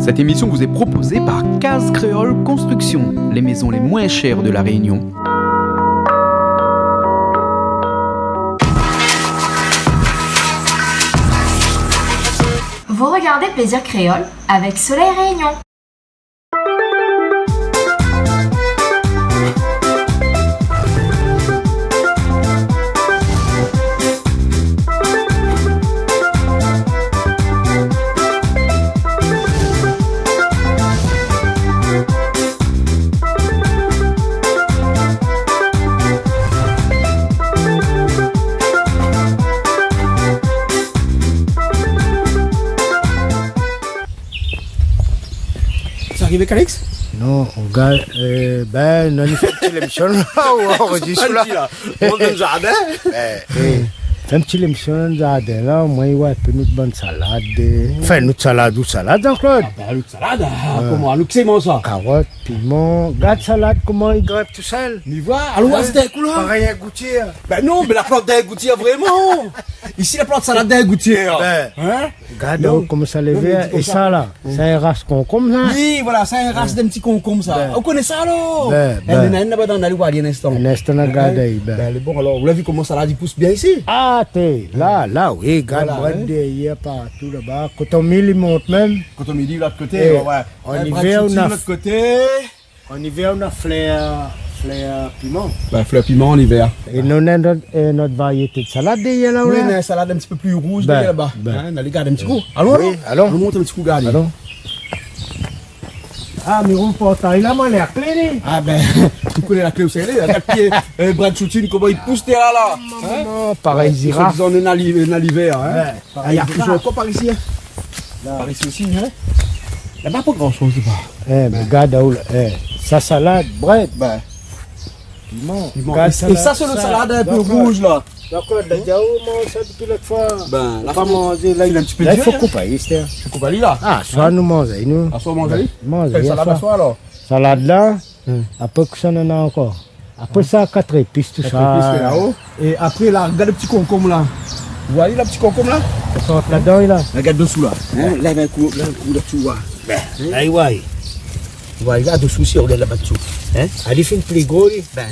Cette émission vous est proposée par Case Créole Construction, les maisons les moins chères de La Réunion. Vous regardez Plaisir Créole avec Soleil Réunion. Arrivé Calix? Non, on gagne, ben, on a fait une petite émission là, on enregistre là. On est dans le jardin. Fait une petite émission dans le jardin là, moi, il y a un peu de bonne salade. Enfin, notre salade ou salade, Jean-Claude? Ben, le salade, comment? Nous, c'est ça? Carottes, piment, garde salade, comment il grimpe tout seul? Mais voilà, alors, c'est un coup là. Pareil à gouttier. Ben non, mais la plante d'un gouttier, vraiment. Ici, la plante salade d'un gouttier. Ben, hein? regarde comment ça lève. Et ça là, c'est un race concombre là. Oui, voilà, c'est un race d'un petit concombre ça. Vous connaissez ça alors? Ben. Il y a une là-bas dans la loi, un instant. Un instant, regarde. Ben, bon, alors, vous l'avez vu comment salade il pousse bien ici? Ah, t'es là, oui, regarde, moi, derrière partout là-bas. Quand on mille, il monte même. Quand on me dit de l'autre côté, ouais. En hiver, on a. De l'autre côté. En hiver, on a fleur piment. Ben, fleur piment en hiver. Et nous, on a notre variété de salade derrière là, Oui, là. on a une salade un petit peu plus rouge Ben, derrière là-bas. ben. Hein, on a les garder un petit coup. Allons, Oui, allons. On monte un petit coup, garder. Allons. Ah, mais on portail là, moi, la clé, Ah ben, tu connais la clé où c'est, la pied, Brad Choutine, comment il pousse derrière là. non, pareil, Zira. On est dans l'hiver. Hein. Ouais, Ah, il y a plus encore par ici. Hein. Par ici aussi, hein. Là-bas, pas grand-chose, là-bas. Mais regarde, sa salade, bread, Ben, piment. et ça, c'est le salade un peu rouge, là. D'accord, déjà, on mange ça depuis l'autre fois. Ben, là, Pas manger, là, il est un petit peu là, il dur, faut hein. couper, c'est Tu coupes à lui, là. Ah, soit nous manger, nous. À soi, manger. Manger, Quelle salade à soi, alors? salade là, après que ça, on en a encore. Après ça, 4 épices, tout Ça ça. là-haut. Et après, là, regarde le petit concombre, là. Vous voyez, le petit concombre, là? Ça sort là-dedans, là. Regarde dessous, là. Hein? Là, il y a un coup là-dessous, là. Aïe, ouais. Vous voyez, là, dessous aussi, regarde là-bas dessous. Hein? Elle fait une plus gros, Ben,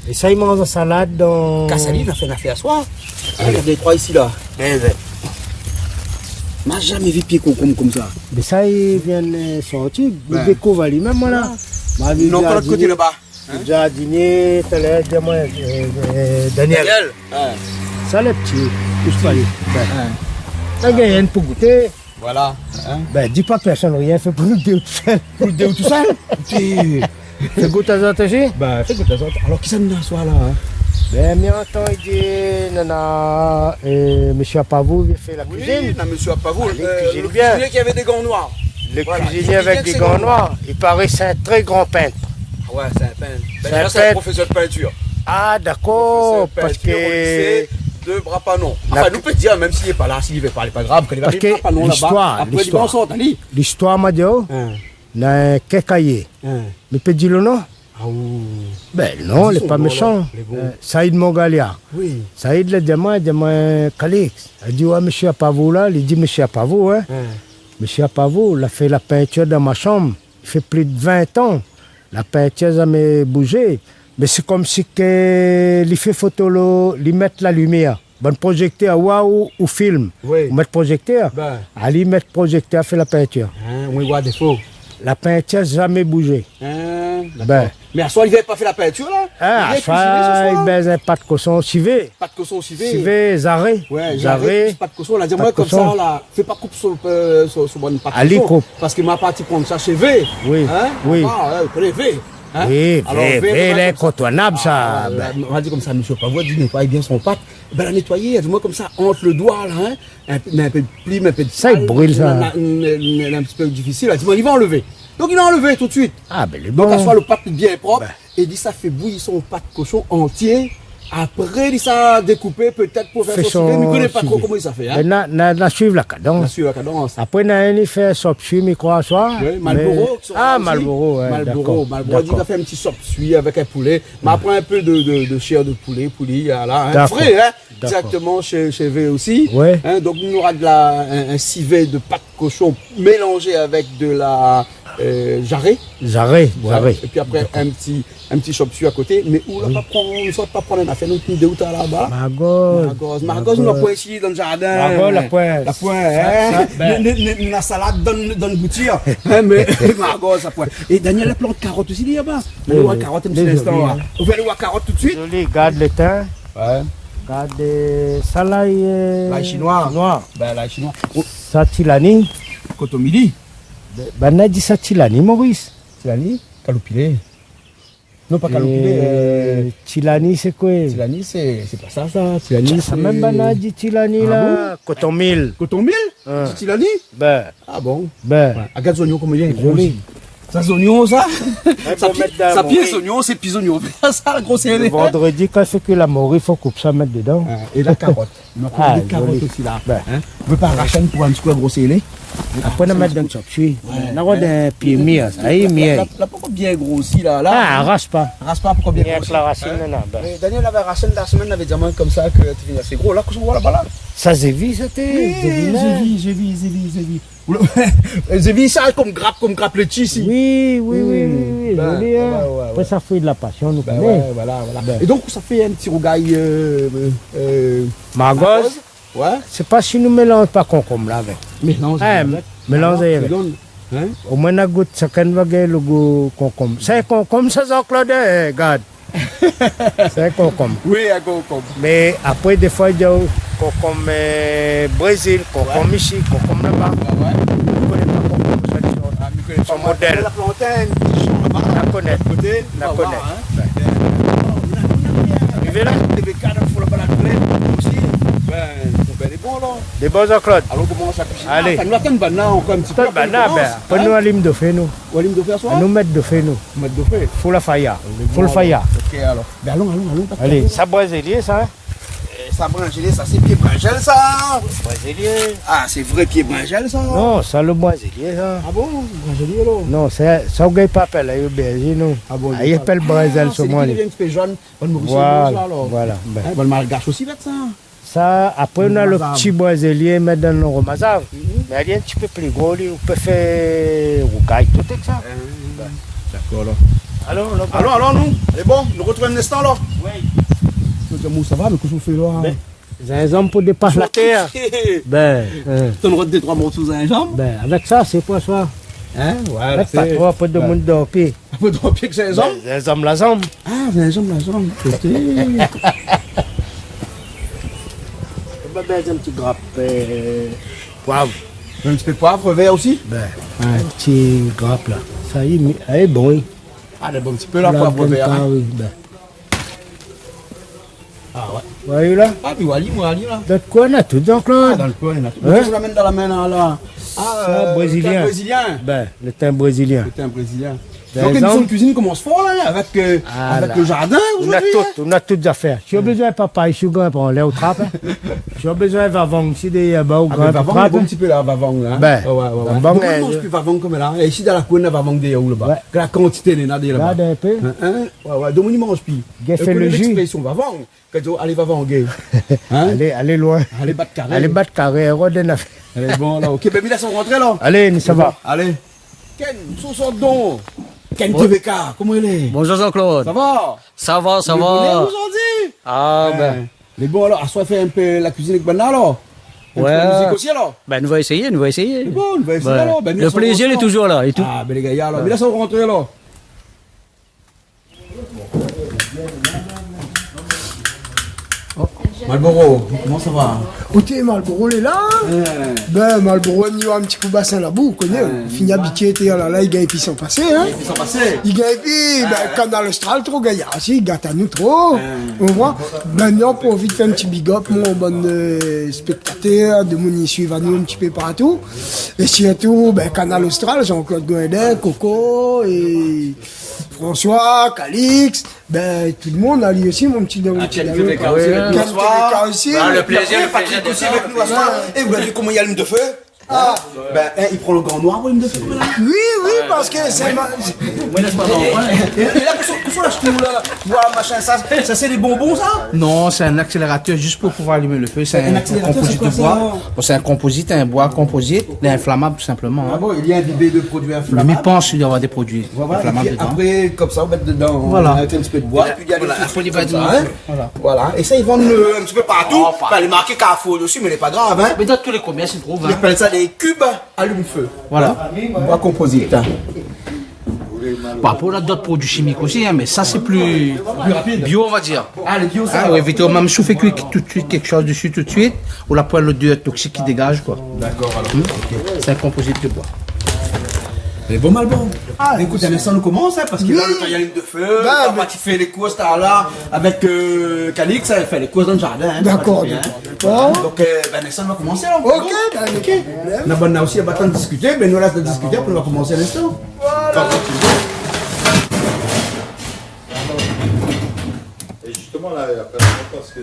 et ça, il mange la salade dans. Cassali, il a fait une affaire à soi. Regarde les trois ici, là. M'a jamais vu pied concombre comme ça. Mais ça, il vient de sortir. Ouais. Il découvre lui-même, là. Non, pas l'autre côté, là-bas. Jardinier, tout à l'heure, Daniel. Ça, le petit. Pousse pas lui. Ça, il y a une pour goûter. Voilà. Hein? Ben, dis pas à personne rien, fais pour le déo tout seul. Pour le déo tout seul? Fais goûter à autres aussi. Ben, fais goûter à ça. Alors, qui ça nous a soir, là? Hein? Ben, mais en temps, il dit, nana, monsieur Apavou, il fait la cuisine. non, monsieur Apavou, il cuisine le bien. cuisinier qui avait des gants noirs. Le Voilà, cuisinier il avec dit des que gants c'est noirs. Il paraît que c'est un très grand peintre. Ah ouais, c'est un peintre. C'est Ben, un c'est un peintre. professeur de peinture. Ah, d'accord, Professeur de parce peinture au lycée que. de Brapanon. Enfin, nous peut dire, même s'il n'est pas là, s'il ne veut pas, il n'est pas grave, quand il va Parce arriver que Brapanon l'histoire, là-bas, après, il va en sortir, allez. L'histoire m'a dit, oh, il y a un cahier. Mais peut dire le nom? Ah ouh. Ben non, il n'est sont pas bons, méchant. là, les bons. Saïd Mongalia. Oui. Saïd le demande Calix. Il dit, ouais, monsieur Apavou là. Il dit, monsieur Apavou, hein. Monsieur Apavou, il a fait la peinture dans ma chambre. Il fait plus de 20 ans. La peinture n'a jamais bougé. Mais c'est comme si il fait photo, il met la lumière. Bon projecteur, ou film. Oui. Ou mettre projecteur. Ben. Allez mettre projecteur, fait la peinture. Hein, oui, ouais, défaut. La peinture n'a jamais bougé. Hein, Ben. mais à soi, il n'avait pas fait la peinture, là. Ah, il ça, il baise pas de cochon, civé. Pas de cochon civé. Civé, zaré. Ouais, zaré. pas de cochon. On a dit, Pas moi, de comme cochon. ça, là, fais pas coupe sur bonne pâte Allez, cochon. coupe. Parce qu'il m'a parti prendre ça chez V. Oui, Hein? oui. Ah, vous connaissez V. Hein? Oui, Alors, V, V, on il va est comme ça. incontournable, ça. Ah, Ben, on a dit comme ça, monsieur Pavois, dit nettoie bien son pâte. Ben, la nettoyer, elle dit moi comme ça, entre le doigt, là, hein, un peu de pli, un peu de Ça, il brûle, ça. Un petit peu difficile. Elle dit, moi, il va enlever. Donc, il a enlevé tout de suite. Ah, ben, il est Donc, bon. à soi, le pâte bien propre. Ben. Et dit, ça fait bouillir son pâte cochon entier. Après, il s'est découpé peut-être pour faire Fait son civet, mais il ne connaît pas civet. trop comment il s'est fait. Hein? Ben, na suivre la Bien cadence. sûr, la cadence. Après, il fait sop suie, mais quoi, soir. Oui, Malboro. Ah, Malboro, ouais. Malboro. d'accord, Il dit qu'il a d'accord. fait un petit sop suie avec un poulet. Mais après un peu de chair de poulet, là, hein, D'accord, frais, hein, d'accord. directement chez V aussi. Ouais. Hein, donc, il y aura un civet de pâte cochon mélangé avec de la jarret. Jarret, jarret. Et puis après, un petit chop-suey à côté. Mais où là, on ne soit pas prendre une affaire, nous, de où t'as là-bas. Margos, nous l'avons ici dans le jardin. Margos, la pointe. La pointe, hein. La salade dans le boutir. Mais Margos, la pointe. Et Daniel a planté carottes aussi là-bas. On va voir carottes un petit instant. On va aller voir carottes tout de suite. Joli, garde le thym. Ouais. Garde ça l'ail. L'ail chinois. Ben, l'ail chinois. Ça, Tilani. Cotomili. Ben, on a dit ça, Tilani, Maurice. Tilani. Caloupilé. Non, pas caloupilé. Tilani, c'est quoi? Tilani, c'est pas ça. Tilani, c'est. Même on a dit Tilani, là. Coton mille. Coton mille? C'est Tilani? Ben. Ah bon? Ben. Regarde les oignons, comment il est joli. Ça, c'est oignons, ça? Ça pièce oignons, c'est petits oignons. Ça, la grosse Le vendredi, quand c'est que la morue, il faut couper ça, mettre dedans. Et la carotte. On a des carottes aussi là. On veut pas arracher pour un petit peu grosser les. Après, on met dans le chop-suey. On a des pieds miens. Ça y est, miens. Là, pourquoi bien grossi là? Ah, arrache pas. Arrache pas, pourquoi bien grossi? Avec la racine, non. Daniel avait racine la semaine, avait dit comme ça que tu viens assez gros. Là, qu'on voit là-bas là. Ça, j'ai vu, c'était. J'ai vu. J'ai vu ça comme grappe le chi ici. Oui. Joli, hein. Après, ça fait de la passion, nous connaissons. Voilà. Et donc, ça fait un petit rougail. Margos. Ouais. C'est pas si nous mélangeons pas concombre là avec. Mélange. Mélange avec. Au moins, on a goût, chacun va gagner le goût concombre. C'est concombre, ça, Jean-Claude, regarde. C'est concombre. Oui, un concombre. Mais après, des fois, il y a concombre Brésil, concombre ici, concombre là-bas. Je ne connais pas concombre. Son modèle. La plantain, la connaître. La connaître. Arrivez là. Des bons là. Des bons Jean-Claude. Alors comment ça cuisine? Allez. Nous attendons banane encore un petit peu. Banane, après nous allons de faire nous. Allons de faire ça? Nous mettre de faire nous. Mettre de faire. Faut la faïa. Faut le faïa. Ok alors. Ben allons. Allez, ça brésilien ça. Ça bringel, ça c'est pied bringel ça. Brésilien. Ah c'est vrai pied bringel ça. Non, ça le brésilien ça. Ah bon, bringelier là. Non, ça on gagne pas appelle au berger non. Ah bon. Il appelle brésil sur moi. C'est un petit peu jaune, on me voilà. On le malgache aussi avec ça. Ça, après, on a le petit brésilien, mais dans le romazave. Mais il est un petit peu plus gros, on peut faire rougaille, tout avec ça. D'accord, là. Alors, nous. C'est bon, nous retrouvons un instant, là. Oui. Ça va, mais qu'est-ce qu'on fait, là? C'est un homme pour dépasser la terre. Tu nous des 3 morceaux dans un jambe? Avec ça, c'est pas ça. Hein? Ouais, avec pas trop, pas de monde dormir. Un peu de pied que c'est un jambe? C'est un homme, la jambe. Ah, c'est un jambe, la jambe. Un petit grappe poivre. Un petit peu de poivre vert aussi? Un petit grappe là. Ça y est, bon. Oui. Ah, un petit peu là, poivre vert. Oui, Ah ouais. Voyez là? Ah, puis Wally là. Dans le coin, on a tout, Jean-Claude. Ah, dans le coin, on a tout. Je vous l'amène dans la main là. Ah, brésilien. Le thym brésilien. Le thym brésilien. Donc, une maison de cuisine commence fort là, avec le jardin aujourd'hui. On a toutes affaires. Si on a besoin de papa, je suis grand pour aller au trappe. Si on a besoin de vavang, si des yabas ou grand pour trappe. Un petit peu là, vavang là. Ouais. Donc, on mange plus vavang comme là. Et ici dans la coin, on a vavang des yaourts là-bas. La quantité n'est pas là-bas. Regarde un peu. Ouais. Donc, on y mange plus. Gay fait le jus. L'expression vavang. Allez, vavang, gay. Allez loin. Allez, battre carré. Allez, battre carré. Allez, bon là. Ok, ben, là, sont rentrés là. Allez, ça va. Allez. Ken, sous don. Ken TVK, comment il est? Bonjour Jean-Claude. Ça va? Ça va. Aujourd'hui? Ah ben. Mais bon alors, à soi fait un peu la cuisine avec Bernard alors? Ouais. La musique aussi alors? Ben nous va essayer. C'est bon, on va essayer alors. Ben, le plaisir est toujours là et tout. Ah ben les gars, alors. Mais là, ça va rentrer alors. Malboro, comment ça va? Écoutez, Malboro est là. Ben, Malboro a mis un petit coup bassin là-bas, vous connaissez. Fini habitué, là, il gagne puis son passé. Ils sont passés. Il gagne puis, Canal Austral, trop gagne. Il gâte à nous trop. On voit. Maintenant, pour vite faire un petit big up, mon bon spectateur, de mon issue, va nous un petit peu partout. Et surtout, Canal Austral, Jean-Claude Goindin, Coco et François, Calix, tout le monde a lui aussi, mon petit David. Ken TVK aussi. Ken TVK aussi. Le plaisir aussi avec nous à soir. Et vous avez vu comment il y a l'homme de feu? Ben, il prend le gant noir pour me de feu, là. Oui, parce que c'est... Et là, qu'est-ce qu'on lâche tout, là? Voilà, machin, ça c'est des bonbons, ça? Non, c'est un accélérateur juste pour pouvoir allumer le feu. C'est Un un accélérateur, composite c'est de quoi, bois. ça? Bon, c'est un composite, un bois composite. Il est inflammable tout simplement. Ah Hein. bon, il y a imbibé de produits Mais inflammables. pense qu'il y aura des produits Voilà, inflammables et puis dedans. après, comme ça, on met dedans Voilà. avec un petit peu de bois, puis il y a des Voilà, petits après, il trucs va comme être ça, hein. Voilà. Voilà, et ça, ils vendent un petit peu partout. Oh, partout. Enfin, il est marqué Carrefour dessus, mais il n'est pas grave, hein. Mais dans tous les commerces, ils trouvent. Ils Hein. appellent ça des cubes allume-feu. Voilà. Bois composite. Par rapport à d'autres produits chimiques aussi, hein, mais ça c'est plus bio, on va dire. Ah, les bio, ça. Ah, oui, éviter même chauffer cuit tout de suite quelque chose dessus tout de suite, ou la poêle d'odeur toxique qui dégage quoi. D'accord, alors. C'est un composite de bois. Mais bon, mal bon. Ah, écoute, un instant, on commence, hein, parce que là, le temps, il y a l'huile de feu. Bah, Papa, tu fais les courses, t'as là, avec Calix, elle fait les courses dans le jardin. Hein, D'accord, hein. d'accord. Donc, ben, l'instant, on va commencer, là. Ok, ben, ok. On a aussi pas de discuter, mais nous, là, de discuter, après, on va commencer à l'instant. Et justement, là, après, parce que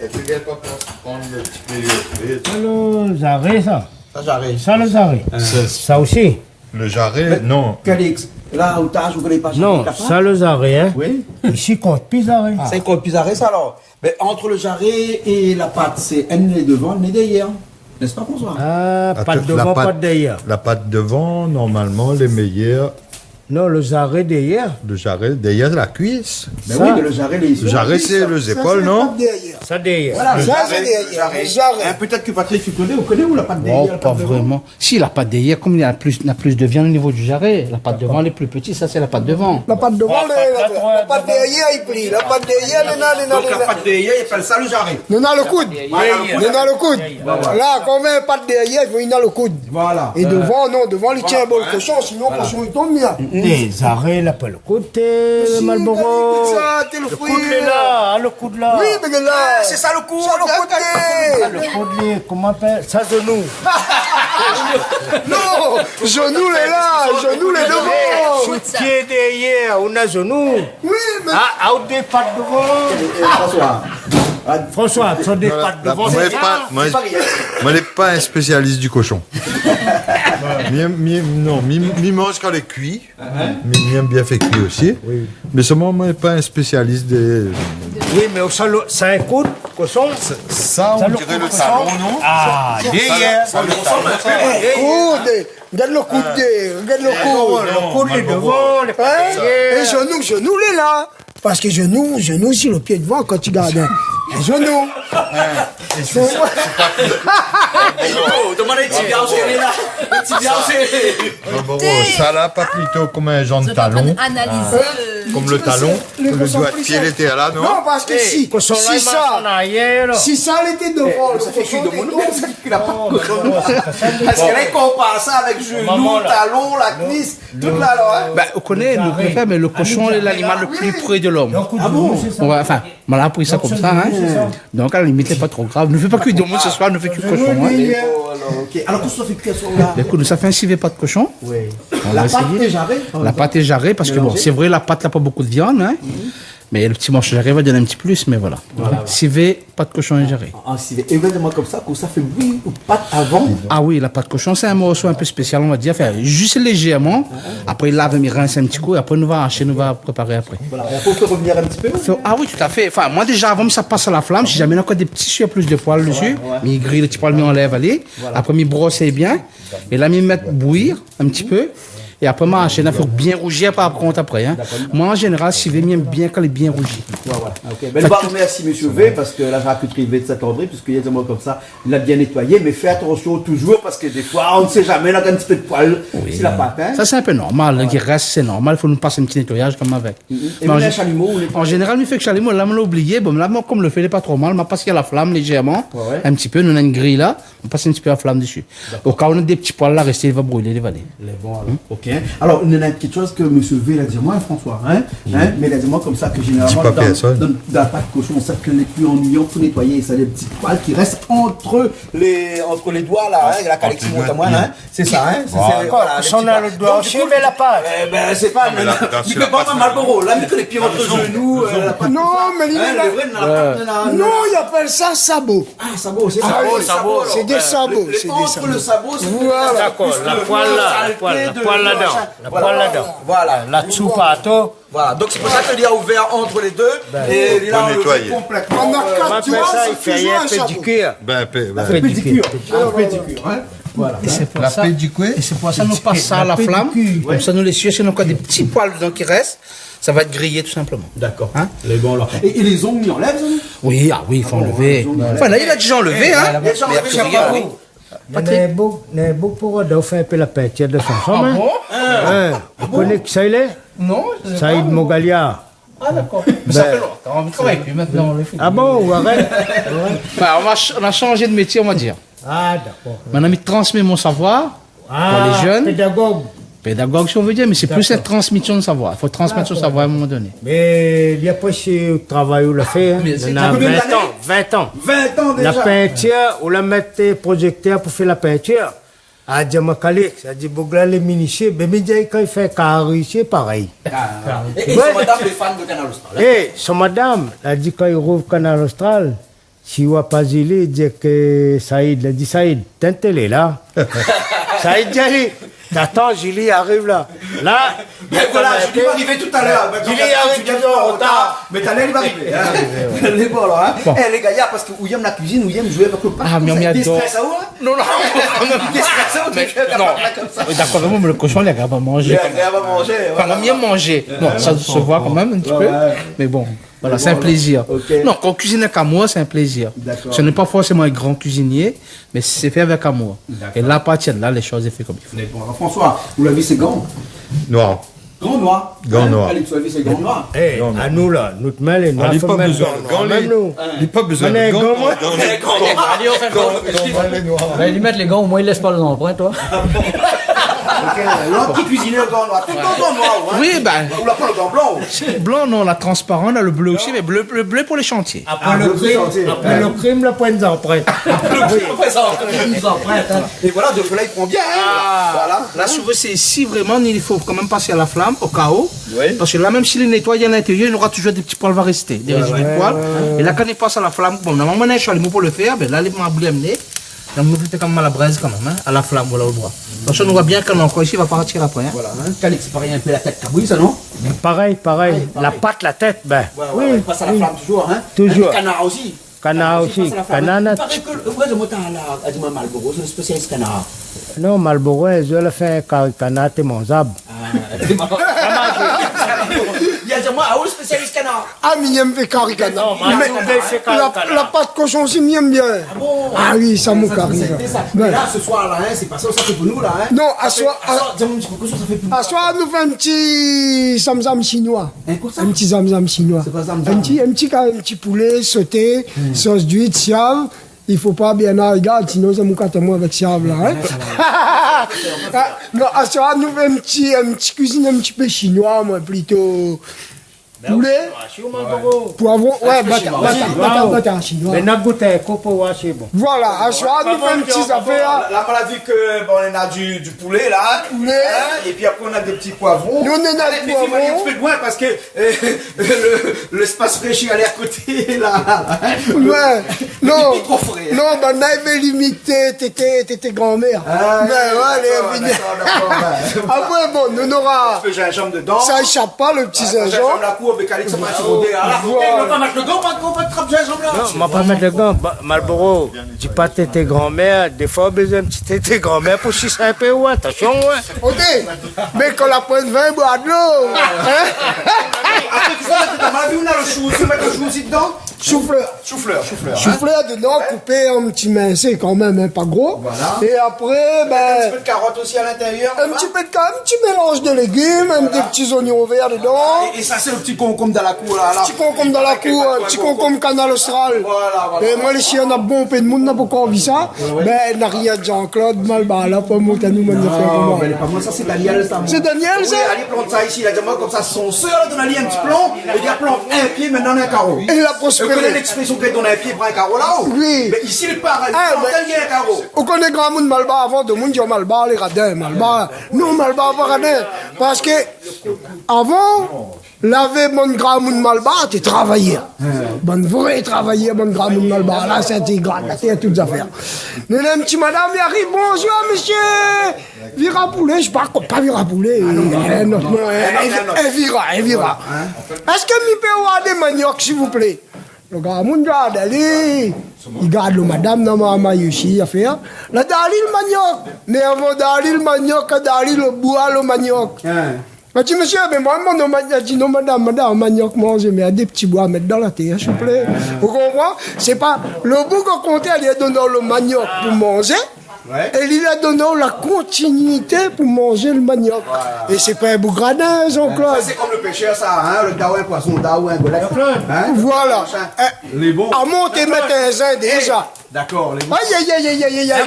elle fait qu'elle pas prendre le petit milieu. Ça, le zaré, ça. Ça, j'arrive. Ça, le zaré. Ça aussi. Le jarret, non. Calix, là, au tage, vous connaissez pas Non, la pâte? ça, le zaré, hein. Oui. Ici, compte plus zaré. 50 pisarrés, ça, alors. Mais entre le jarret et la pâte, c'est un nez devant, un nez derrière. N'est-ce pas, François? Ah, pas de La devant, pâte- pas de derrière. La pâte devant, normalement, les meilleurs. Non, le zaré derrière. Le jarret, derrière la cuisse. Ben Ça- oui, mais le jarret, il est Le jarret, c'est les épaules, non? Derrière. Ça derrière. Voilà, Ça, c'est derrière. Le jarret. Hein, peut-être que Patrick, tu connais, vous connaissez ou la pâte Oh, derrière? la pas pâte devant? vraiment. Si, la pâte derrière, comme il y a plus de viande au niveau du jarret, la pâte devant elle est plus petite, ça c'est la pâte devant. La pâte devant, Ah, la pâte derrière, il plie. La pâte derrière, Donc la pâte derrière, il appelle ça le jarret. nous dans le coude. Nous dans le coude. Là, quand on met une pâte derrière, il faut une dans le coude. Voilà. Et devant, non, devant, il tient un bol cochon, sinon, le cochon, il tombe bien. Les zarés, là, pas le côté, le Malboro. Ça, t'es le Le fruit. coude, il est là, hein, le coude là. Oui, mais là, C'est ça le coup, ça, le côté. Le coude, lui, comment on appelle ça, genou. Non, genou est là, genou est devant. Pied derrière, on a genou. Oui, mais Ah, out des pattes devant. François. François, tu as des pattes devant. Moi, c'est je ça. ne suis pas un spécialiste du cochon. Non, mi mange quand il est cuit, mais il aime bien fait cuit aussi. Mais seulement, moi, je ne suis pas un spécialiste des. Oui, mais au salon, c'est un coude, cochon. Ça, on dirait le talon, non? Ah, derrière. coude. Regarde le coude, regarde le coude. Le coude, il est devant, les pattes Hein? derrière. Et genou, il est là. Parce que genou, sur le pied devant, quand tu gardes un genou. C'est moi. Demandez le tibia aussi, là. Le tibia aussi. Ça là, pas plutôt comme un genre de talon, comme le talon, Les le cochons doigt de plus pied ça. il était là, non? Non, parce que si Cochon, là, il marche en ça, arrière. si ça elle était devant, le Ça fait cochon cuit de était mon devant. ça fait qu'il a pas de cochon. Parce que là, il compare ça avec genou, Maman, là. talon, la cuisse, tout là, là. Ben, on connaît, nous préfère, mais le cochon est l'animal le plus près de l'homme. Ah bon, c'est ça. Ouais, enfin, on a appris ça comme ça, hein. Donc à la limite, c'est pas trop grave. Ne fais pas cuire de monde ce soir, ne fais cuire cochon. Hein. Oh, alors, ok. Alors, qu'est-ce que ça fait cuire ça, là? Écoute, ça fait un civet pas de cochon. Oui. On La va pâte essayer. est jarret. La pâte est jarrée parce que bon, c'est vrai, la pâte n'a pas beaucoup de viande, hein. Mais le petit morceau jarré va donner un petit plus, mais voilà. Civet, pâte de cochon et jarré. En civet. Évidemment, comme ça, quand ça fait bouillir ou pâte avant. Ah oui, la pâte de cochon, c'est un morceau un peu spécial, on va dire. Enfin, juste légèrement. Après, il lave, il rince un petit coup. Et après, nous va hacher, nous va préparer après. Voilà. Il faut revenir un petit peu. Ah oui, tout à fait. Enfin, moi déjà, avant que ça passe à la flamme, si jamais il y a encore des petits surplus de poils dessus, mais il grille les petits poils, mais on enlève, allez. Après, il brosser bien. Et là, il met bouillir un petit peu. Et après, moi, il faut bien rougir par contre après. Hein. Moi, en général, si je m'aime bien quand il est bien rougi. Voilà. Ok. Ben, je remercie M. V parce que la charcuterie V de Saint-André, puisqu'il y a des mots comme ça, il l'a bien nettoyé, mais fais attention toujours parce que des fois, on ne sait jamais, là, il y a un petit peu de poil sur la pâte. Hein. Ça, c'est un peu normal. Le qui reste, c'est normal. Il faut nous passer un petit nettoyage comme avec. Et Mais vous en, avez un chalumeau ou les... en général, il fait que chalumeau, là, on l'a oublié. Bon, là, moi, comme le fait, il n'est pas trop mal. Mais parce qu'il y a la flamme légèrement, Ouais. un petit peu, nous on a une grille là, on passe un petit peu la flamme dessus. Au cas où on a des petits poils là, rester, il va brûler, il va aller. Les bons, alors. Ok. Ok. Alors, il y a quelque chose que M. V a dit moi, François, hein, mais il a dit moi comme ça que généralement, Petit papier, ça. dans la pâte cochon, on sait que les cuits ennuyants pour nettoyer, ça, les petits poils qui restent entre les doigts, là, hein, la calyx montamoine, hein, c'est ça, hein. Voilà, si on a le doigt aussi, mais la pâte. Eh ben, c'est pas, mais pas Marlboro, là, mais que les pieds entre les genoux, la pâte. Non, mais il est là. Non, il appelle ça sabot. Ah, sabot, c'est Ah oui, sabot. c'est des sabots. C'est des Entre sabots. le sabot, c'est Voilà. D'accord, la poêle là, la poêle là-dedans. La poêle là-dedans. Voilà. La tsupato. Voilà, donc c'est pour ça qu'il y a ouvert entre les deux et il a enlevé nettoyer. complètement. On a On 4 appelle doigts, ça, il c'est fait toujours rien, un sabot. pédicure. Pédicure. Pédicure, hein. Voilà. Et c'est pour La ça. pédicure. Et c'est pour ça nous passe ça à la flamme. Comme ça nous les suer, sinon encore des petits poils dedans qui restent, ça va être grillé tout simplement. D'accord. Hein? Les bons là. Et les ongles, ils enlèvent, ça? Oui, ah oui, il faut enlever. Enfin là, il a déjà enlevé, hein. Mais après, regarde, oui. Il y a beaucoup pour faire un peu la peinture de son chambre. bon? Vous connaissez qui ça il est? Non, je sais Saïd Mogalia. Ah d'accord. Mais ça fait longtemps, on travaille plus maintenant, on le fait. Ah bon, ou arrête? Enfin, on a changé de métier, on va dire. Ah d'accord. Maintenant, il transmet mon savoir pour les jeunes. Pédagogue. Pédagogue, si on veut dire, mais c'est plus une transmission de savoir. Il faut transmettre son savoir à un moment donné. Mais il y a pas ce travail où l'a fait. Hein. Mais Il y en a combien 20 d'années? ans. 20 ans. 20 ans déjà. La peinture, on la mettait projecteur pour faire la peinture. À Djamakalik, ça dit Bougla les minichés, mais quand il fait carré, c'est pareil. Et son madame, les fans de Canal Austral. Eh, son madame, elle a dit quand il rouvre Canal Austral, si on pas zélé, il dit que Saïd, il a dit Saïd, t'es télé là. Saïd dit, t'attends, Julie arrive là. Là, Mais voilà, je vais arriver tout à l'heure. Il est arrivé en retard. Mais t'as l'air, il va arriver. Elle est bon là. Eh les gars, parce que Ouyam la cuisine, Ouyam jouer avec le pain. Ah, mais on m'y adore. Des stress à où, hein? Non, non, Des stress à où, tu fais non. comme ça. Oui, d'accord, vraiment, mais le cochon, il est agréable à manger. Il va manger. Enfin, on aime bien manger. Non, ça se voit quand même un petit peu. Mais bon, voilà, c'est un plaisir. Ok. Non, quand on cuisine avec amour, c'est un plaisir. D'accord. Ce n'est pas forcément un grand cuisinier, mais c'est fait avec amour. Et là, à partir de là, les choses sont faites comme il faut. Mais bon, alors, François, vous l'avez vu, c'est gants. Noir. Gants noirs. Gants noirs. Allez, tu as vu, c'est gants noirs. eh, à nous là, notre mail est noire. Il n'a pas besoin de gants. Même nous. Il n'a pas besoin On de est gants. gants, moi. Allez, on fait le gant. Ben, lui mettre les gants, au moins il laisse pas les empreintes, toi. L'anti-cuisineur gants noirs. Tout le gants noirs, hein. Oui, ben, On l'a pas le gant blanc. blanc, non, la transparent, on a le bleu aussi, mais le bleu pour les chantiers. Après le crime, la pointe d'empreinte. Et voilà, de là, il prend bien. hein. Voilà. Là, souvent, c'est ici vraiment, il faut quand même passer à la flamme, au chaos. Parce que là, même s'il est nettoyé à l'intérieur, il y aura toujours des petits poils va rester, des résidus de poils. Et là, quand il passe à la flamme, bon, normalement, on a un chalumeau pour le faire, mais là, il m'a voulu amener. Donc, nous mettons quand même à la braise, quand même, hein, à la flamme, voilà, au bras. Parce qu'on voit bien qu'on est encore ici, il va partir après. Hein. Voilà, hein. Calix, c'est pareil, un peu la tête cabouille, ça, non? Pareil. La patte, la tête, ben. Ouais, il passe à la flamme toujours, hein. Toujours. Le canard aussi. Canard Il aussi. passe à la flamme. Canard, Il paraît que, ouais, je monte à dire Marlboro, c'est le spécialiste canard. non, Malboro, je l'ai fait canard et mon zab. Il a dit, moi, ah, où le spécialiste canard? Ah, mais il aime fait caricana. La pâte cochon aussi, il aime bien. Ah oui, ça m'a carré. Mais là, ce soir, là, hein, c'est pas ça, ça fait pour nous, là. Hein. Non, à soi, Dis-moi un petit peu, ça fait pour nous. à soi, nous fait un petit zamzam chinois. Quoi ça? Un petit zamzam chinois. C'est quoi zamzam? Un petit poulet sauté, sauce d'huile, siave. Il faut pas bien la regarder, sinon c'est mon moi avec siave là. Hein? Non, à soi, nous fait un petit cuisine un petit peu chinois, moi, plutôt. Poulet, poivron, ouais, bata chinois. Mais n'a goûté, copo, c'est bon. Voilà, à soi, nous fait un petit affaire. Là, on a vu que bon, on a du poulet là, Poulet. hein, et puis après on a des petits poivrons. Nous, on a Allez, des mais tu vas aller un poivrons. petit peu loin parce que l'espace fraîchi allait à côté là. Ouais, non, Des petits trop frais. non, ben, on avait limité, t'étais grand-mère. Mais ouais, allez, après, bon, nous n'aura, Un peu gingembre dedans. ça échappe pas, le petit gingembre. La cour avec Alex, ça va s'éconder. On va pas mettre le gant, pas de trappe gingembre là. Non, on va pas mettre le gant. Malboro, dis pas tes grand-mères. Des fois, besoin de tes grand-mères pour chier un peu, ouais. Attention, ouais. Ok, mais quand la pointe vient, boire de l'eau. Hein? Après, tu vois, dans ma vie, on a le chou aussi, mettre le chou aussi dedans. Chou-fleur. Chou-fleur dedans, coupé en petits mincés quand même, hein, pas gros. Voilà. Et après, Un ben, petit peu de carotte aussi à l'intérieur. un petit mélange de légumes, même des petits oignons verts dedans. Et ça, c'est le petit concombre dans la cour, là. Petit concombre dans la cour, un petit concombre canal austral. Voilà. Et moi, les chiens, on a bon peu de monde, n'a pas encore vu ça. Ben, n'a rien de Jean-Claude, Malba, là, pas monter à nous, man, de faire comment. Mais pas moi, ça, c'est Daniel, ça. C'est Daniel, Oui, ça? allez, plante ça ici, il a dit, moi, comme ça, son soeur, là, donne un petit plan, et il a plante un pied, maintenant, on a un carreau. Et la Vous connaissez prospérité. l'expression qu'elle donne un pied, prend un carreau là-haut? Oui. Mais ici, il part, il Ah, plante mais- un carreau. On connaît grand monde Malba avant, de monde dit Malba, les radins, Malba. Non, Malba, pas radin. Parce que, avant, l'avait mon grand monde Malba, tu travaillais. Bon vrai travailler, mon grand monde Malba. Là, c'est intégral, là, c'est toutes affaires. Mais là, une petite madame, il arrive, bonjour, monsieur. Vira poulet, je sais pas, pas Vira poulet. Vira. Est-ce que mi peut avoir des maniocs, s'il vous plaît? Le gars, mon gars, allez. Il garde le madame dans ma maïuchi à faire. Là, d'aller le manioc. Mais avant d'aller le manioc, d'aller le bois, le manioc. Je dis, monsieur, mais moi, mon manioc, dit non, madame, manioc mange, mais il y a des petits bois à mettre dans la terre, s'il vous plaît. Vous comprenez? C'est pas le bout qu'on comptait, il a donné le manioc pour manger. Et il a donné la continuité pour manger le manioc. Et c'est pas un bout gradin, Ça, Jean-Claude. c'est comme le pêcheur, ça, hein, le daouin poisson, daouin golette. Hein? Voilà. Les bons. À monter, mettre un zin déjà. D'accord, les bons. Aïe, aïe, aïe, aïe, aïe, aïe.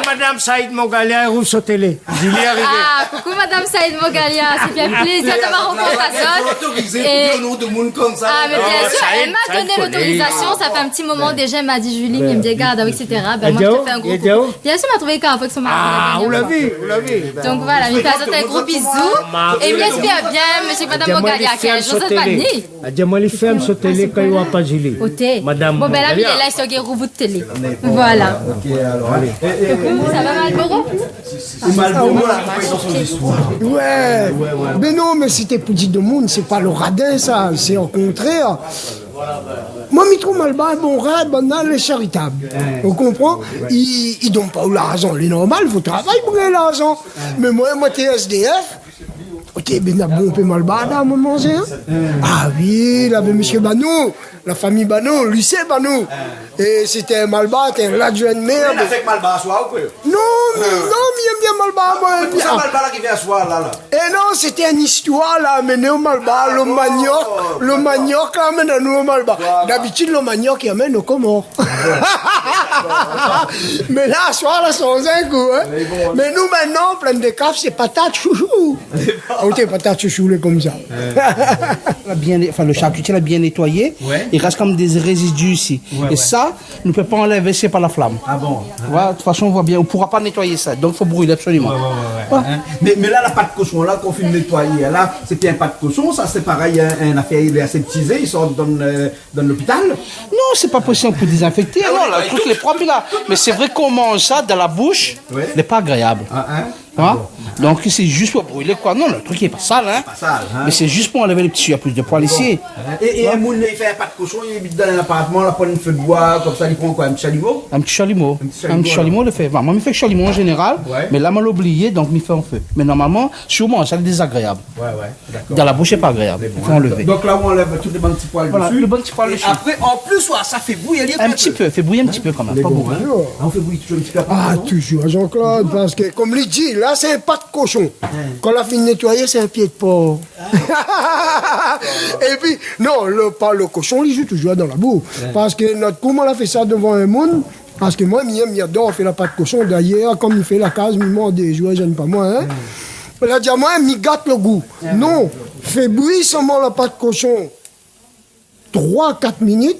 Madame Saïd Mogalia, Rousseau Télé. Julie est arrivée. Ah, coucou Madame Saïd Mogalia, c'est bien plaisir de ma rencontre. Et... au nom de monde comme ça. Ah, mais bien sûr, Saïd, elle m'a donné Saïd l'autorisation, ça fait un petit moment déjà, elle m'a dit Julie, il me dit garde, etc. Ben moi, je te fais un gros coucou. Bien sûr, elle m'a trouvé qu'un fois que son mari. Ah, vous l'avez, vous l'avez. Donc voilà, il me fait un gros bisou. Et il m'espère bien, monsieur Madame Mogalia, qui est Joseph Vanni. Dis-moi les femmes sur télé quand il n'y a pas Julie. Au thé. Madame Bon, ben là, il est Mogalia. là sur Guérou de télé. Voilà. Ok, alors, allez. Ça va, Malboro? C'est mal pour moi, là, ils sont son histoire. Ouais. Mais non, mais c'était petit de monde, c'est pas le radin, ça. C'est au contraire. Moi, je trouve Malba un bon rad, banal et charitable. On comprend? Ils donnent pas l'argent. Les normal, il faut travailler pour gagner l'argent. Mais moi, t'es SDF. Ok, ben a bon peu Malba à manger. Hein? Ah oui, là, ben, monsieur Banou, la famille Banou, lycée Banou. Et c'était un Malba, c'était un adjoint de maire. Il a fait que Malba à soi ou quoi? Non, mais j'aime bien Malba. Moi, C'est ça Malba là qui vient à soi, là. et non, c'était une histoire là, amené au Malba, le manioc là, amené nous au Malba. D'habitude, le manioc, il amène au Comores. Mais là, ce soir, là, sans un coup, hein. Mais nous, maintenant, plein de caves, c'est patates chouchou. Ah, ok, patates chouchou, les comme ça. Enfin, le charcutier l'a bien nettoyé. Il reste comme des résidus ici. Et ça, on ne peut pas enlever, c'est par la flamme. Ah bon? Voilà, de toute façon, on voit bien, on ne pourra pas nettoyer ça. Donc, il faut brûler absolument. Hein? Mais là, la pâte cochon, là, qu'on fait nettoyer, là, c'est bien pâte cochon, ça, c'est pareil, une affaire, il est aseptisé, il sort dans l'hôpital. Non, c'est pas possible pour désinfecter. Non, le truc est propre là. Mais c'est vrai qu'on mange ça dans la bouche, Ouais. n'est pas agréable. Ah, hein? Hein? Donc c'est juste pour brûler quoi. Non, le truc il est pas sale, hein. Pas sale, hein? Mais c'est juste pour enlever les petits, il y a plus de poils ici. Et un moule, il fait un pâte cochon, il habite dans un appartement, là, prend une feu de bois, comme ça, il prend quoi, un petit chalumeau? Un petit chalumeau. petit Un petit chalumeau le fait. Bon, moi, je fais chalumeau en général, Ouais. mais là, moi, l'oublié, donc, je fais en feu. Mais normalement, sûrement, ça c'est désagréable. Ouais, d'accord. Dans la bouche, c'est pas agréable. Il faut enlever. Donc là, on enlève tous les bons petits poils Voilà, dessus. le bon petit poil Et dessus. après, en plus, ouais, ça fait bouillir Un petit peu, fait bouillir un petit peu quand même. Pas beaucoup. Hein? On fait bouillir toujours un petit peu après. Ah, non? toujours, Jean-Claude, parce que, comme il dit, là, c'est un pas de cochon. Quand on a fini de nettoyer, c'est un pied de porc. Et puis, non, le cochon, il joue toujours dans la boue. Parce que notre comment on a fait ça devant un monde. Parce que moi, il adore, on fait la pâte cochon. D'ailleurs, comme il fait la case, il mange des jouets, j'aime pas moi. Hein. Il a dit à moi, il gâte le goût. Non, fait bouillir seulement la pâte cochon 3-4 minutes.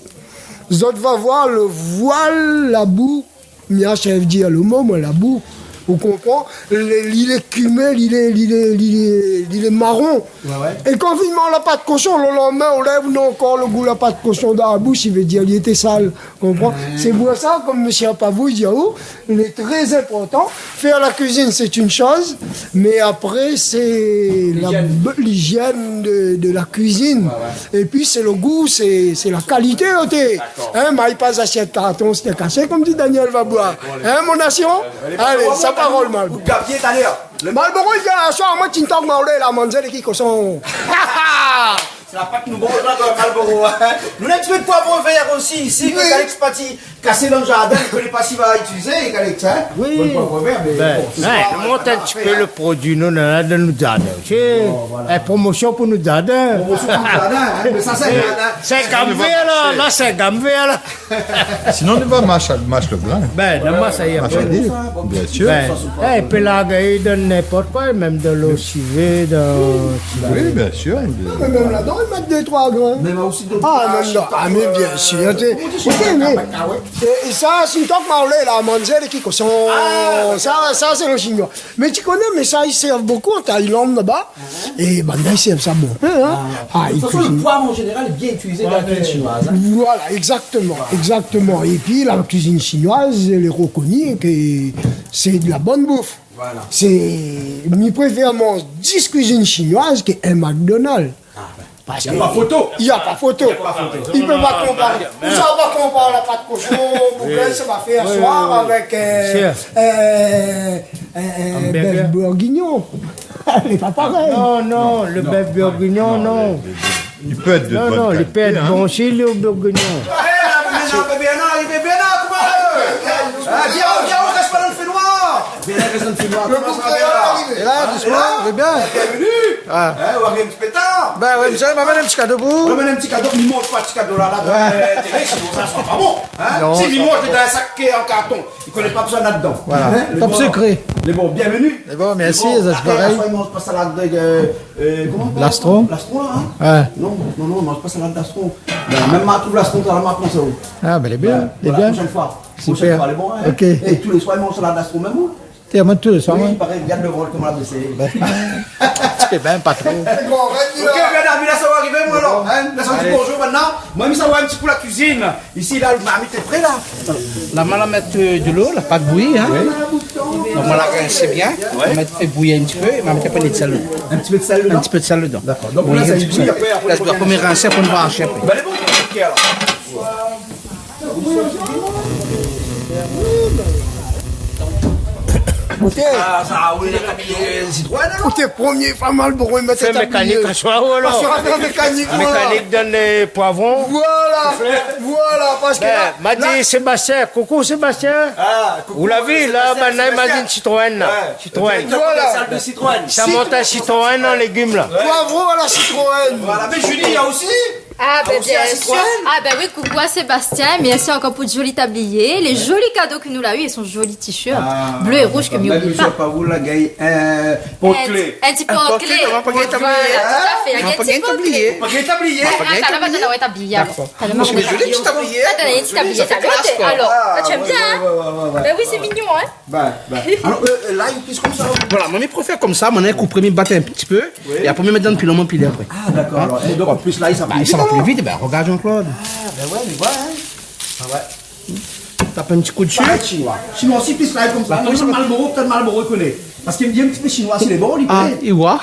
Vous autres va voir le voile, la boue. Mia chef dit à le moment, la boue. Vous comprenez? Il est cumé, il est marron. Et quand finalement la pâte cochon, le lendemain, on lève non encore le goût de la pâte cochon dans la bouche, il veut dire qu'il était sale. Vous comprenez? C'est pour ça, comme M. Pavou dit, il est très important. Faire la cuisine, c'est une chose, mais après, c'est l'hygiène de la cuisine. Et puis, c'est le goût, c'est la qualité. Hein, mais pas assiette carton, c'était cassé, comme dit Daniel va boire. Hein, mon nation? Allez, sa parole, Malbo. Vous gabiez d'ailleurs. Malboro, il y a un soir, moi, tu t'en là, manger les qui sont. C'est la pâte nous bon là dans Marlboro. Nous avons un petit peu de poivre vert aussi ici, que Alex Pati cassé dans le jardin, il ne connaît pas s'il va utiliser, Alex. Oui. Bon poivre vert, mais Nous monte un petit peu le produit, nous, dans nous jardin. C'est une promotion pour nous jardin. Promotion pour le jardin, mais ça c'est jardin. C'est gamvé là, c'est gamvé là. Sinon, on va marcher le grain. Ben, là, ça y est. Bien sûr. Il peut la gagner dans n'importe quoi, même dans l'eau civée, dans... Oui, bien sûr. Mais même là-dedans, ils mettent 2-3 grains. Mais aussi d'autres. Ah, même là. Ah, mais bien sûr. Et ça, c'est une tant que parler, là, manzelle qui sont. Ça, c'est le chinois. Mais tu connais, mais ça, ils servent beaucoup en Thaïlande là-bas. Et ben, ils servent ça bon. Hein? Ah, De toute façon, le poivre en général est bien utilisé dans la cuisine chinoise. Voilà, exactement, exactement. Et puis la cuisine chinoise, elle est reconnue que c'est de la bonne bouffe. Voilà. Je préfère manger 10 cuisines chinoises qu'un McDonald's. Parce Il n'y a pas photo. Il n'y a pas photo. Il ne peut pas comparer. Vous savez pas comparer la pâte cochon, vous ça va faire soir avec un bœuf bourguignon. Elle n'est pas pareil. Non, le bœuf bourguignon, non. Il peut être de bonne Non, il qualité, peut être hein. bon chez le bourguignon. Viens, on reste pas dans le fait noir. Viens, reste dans le fait noir. Et là, doucement, vous bien? Bienvenue. On va un petit pétard. Ben ouais, monsieur, m'amène un petit cadeau pour vous. On va un petit cadeau, il ne mange pas de petit cadeau là, dans la télé, sinon ça ne sera pas bon. Si il mange dans un sac qui est en carton, il ne connaît pas besoin là-dedans. Voilà, top secret. Mais bon, bienvenue. C'est bon, merci, Mais bon, c'est pareil. il ne mange pas salade comment L'astron. L'astron, là, hein? Ouais. Non, il ne mange pas salade d'astron. Même ma trouve l'astron, ça m'a pensé. Ah, ben, elle est bien, elle est Voilà, bien. prochaine fois. Super. Prochaine fois, elle est bon, hein? Ok. Et tous les soirs, ils mangent salade d'astron, même vous? T'es moi tous les soirs, Oui, moi. il paraît, regarde le rôle, comment l'a baissé. C'est bien, pas trop. Ok, bien, là, ça va arriver, moi, alors. Hein? Là, ça va dire bonjour maintenant. Moi, ça va un petit peu la cuisine. Ici, là, le marmite est prêt, là. Là, on va mettre de l'eau, la pâte bouillie, hein. Donc, on va la rincer bien. On va mettre fait bouillir un petit peu et on va mettre un peu de sel dedans. Un petit peu de sel Un dedans. petit peu de sel dedans. D'accord. Donc, là, ça y est, après, Là, je dois premier rincer pour nous brancher après. Ben, les bons, ok, alors. Ah, ça, oui, les habillés Citroën, alors. Pour tes premiers femmes Marlboro, ils mettent C'est mécanique à soi, ou alors? Sur un mécanique, voilà. Mécanique dans les poivrons. Voilà, parce que là, M'a dit Sébastien, coucou Sébastien. Vous l'avez là, maintenant il m'a dit une Citroën là. Citroën. Voilà. De Citroën. Ça monte un Citroën en légumes là. poivron à la Citroën. Voilà, mais Julie, il y a aussi. Ah, ben aussi bien un sûr. Citroën. Ah, ben oui, coucou à Sébastien. Merci encore pour de jolis tabliers, les jolis cadeaux que nous l'a eu et son joli t-shirt bleu et rouge que m'y oublie pas. Pas vous, la gaille, porte-clé. Un petit porte-clé. on va pas Voilà, gagner tout à fait. On va Un pas petit gagner porte-clé. Pas qu'un tablier. Ah, t'as la bataille, ouais, tablier. T'as le manche de Mais joli petit tablier. Ah, t'as un petit tablier. T'as l'autre. Alors, tu aimes bien, hein? Ben oui, c'est mignon, hein? Alors, là, il pisse comme ça. Voilà, moi, je préfère comme ça. Mon coup premier, battre un petit peu. Et après, me mettre dans le pilon, mon piler après. Ah, d'accord. Alors, et donc, en plus, là, il s'en Bah, ça va plus vite. Ben, regarde Jean-Claude. Ah, ben ouais, mais voilà, hein. Tape un petit coup dessus. Chinois. Chinois aussi, pisse là, comme ça. Moi, je Marlboro, peut-être Marlboro, il connaît. Parce qu'il me dit un petit peu chinois, s'il est bon, il Ah, connaît. il voit.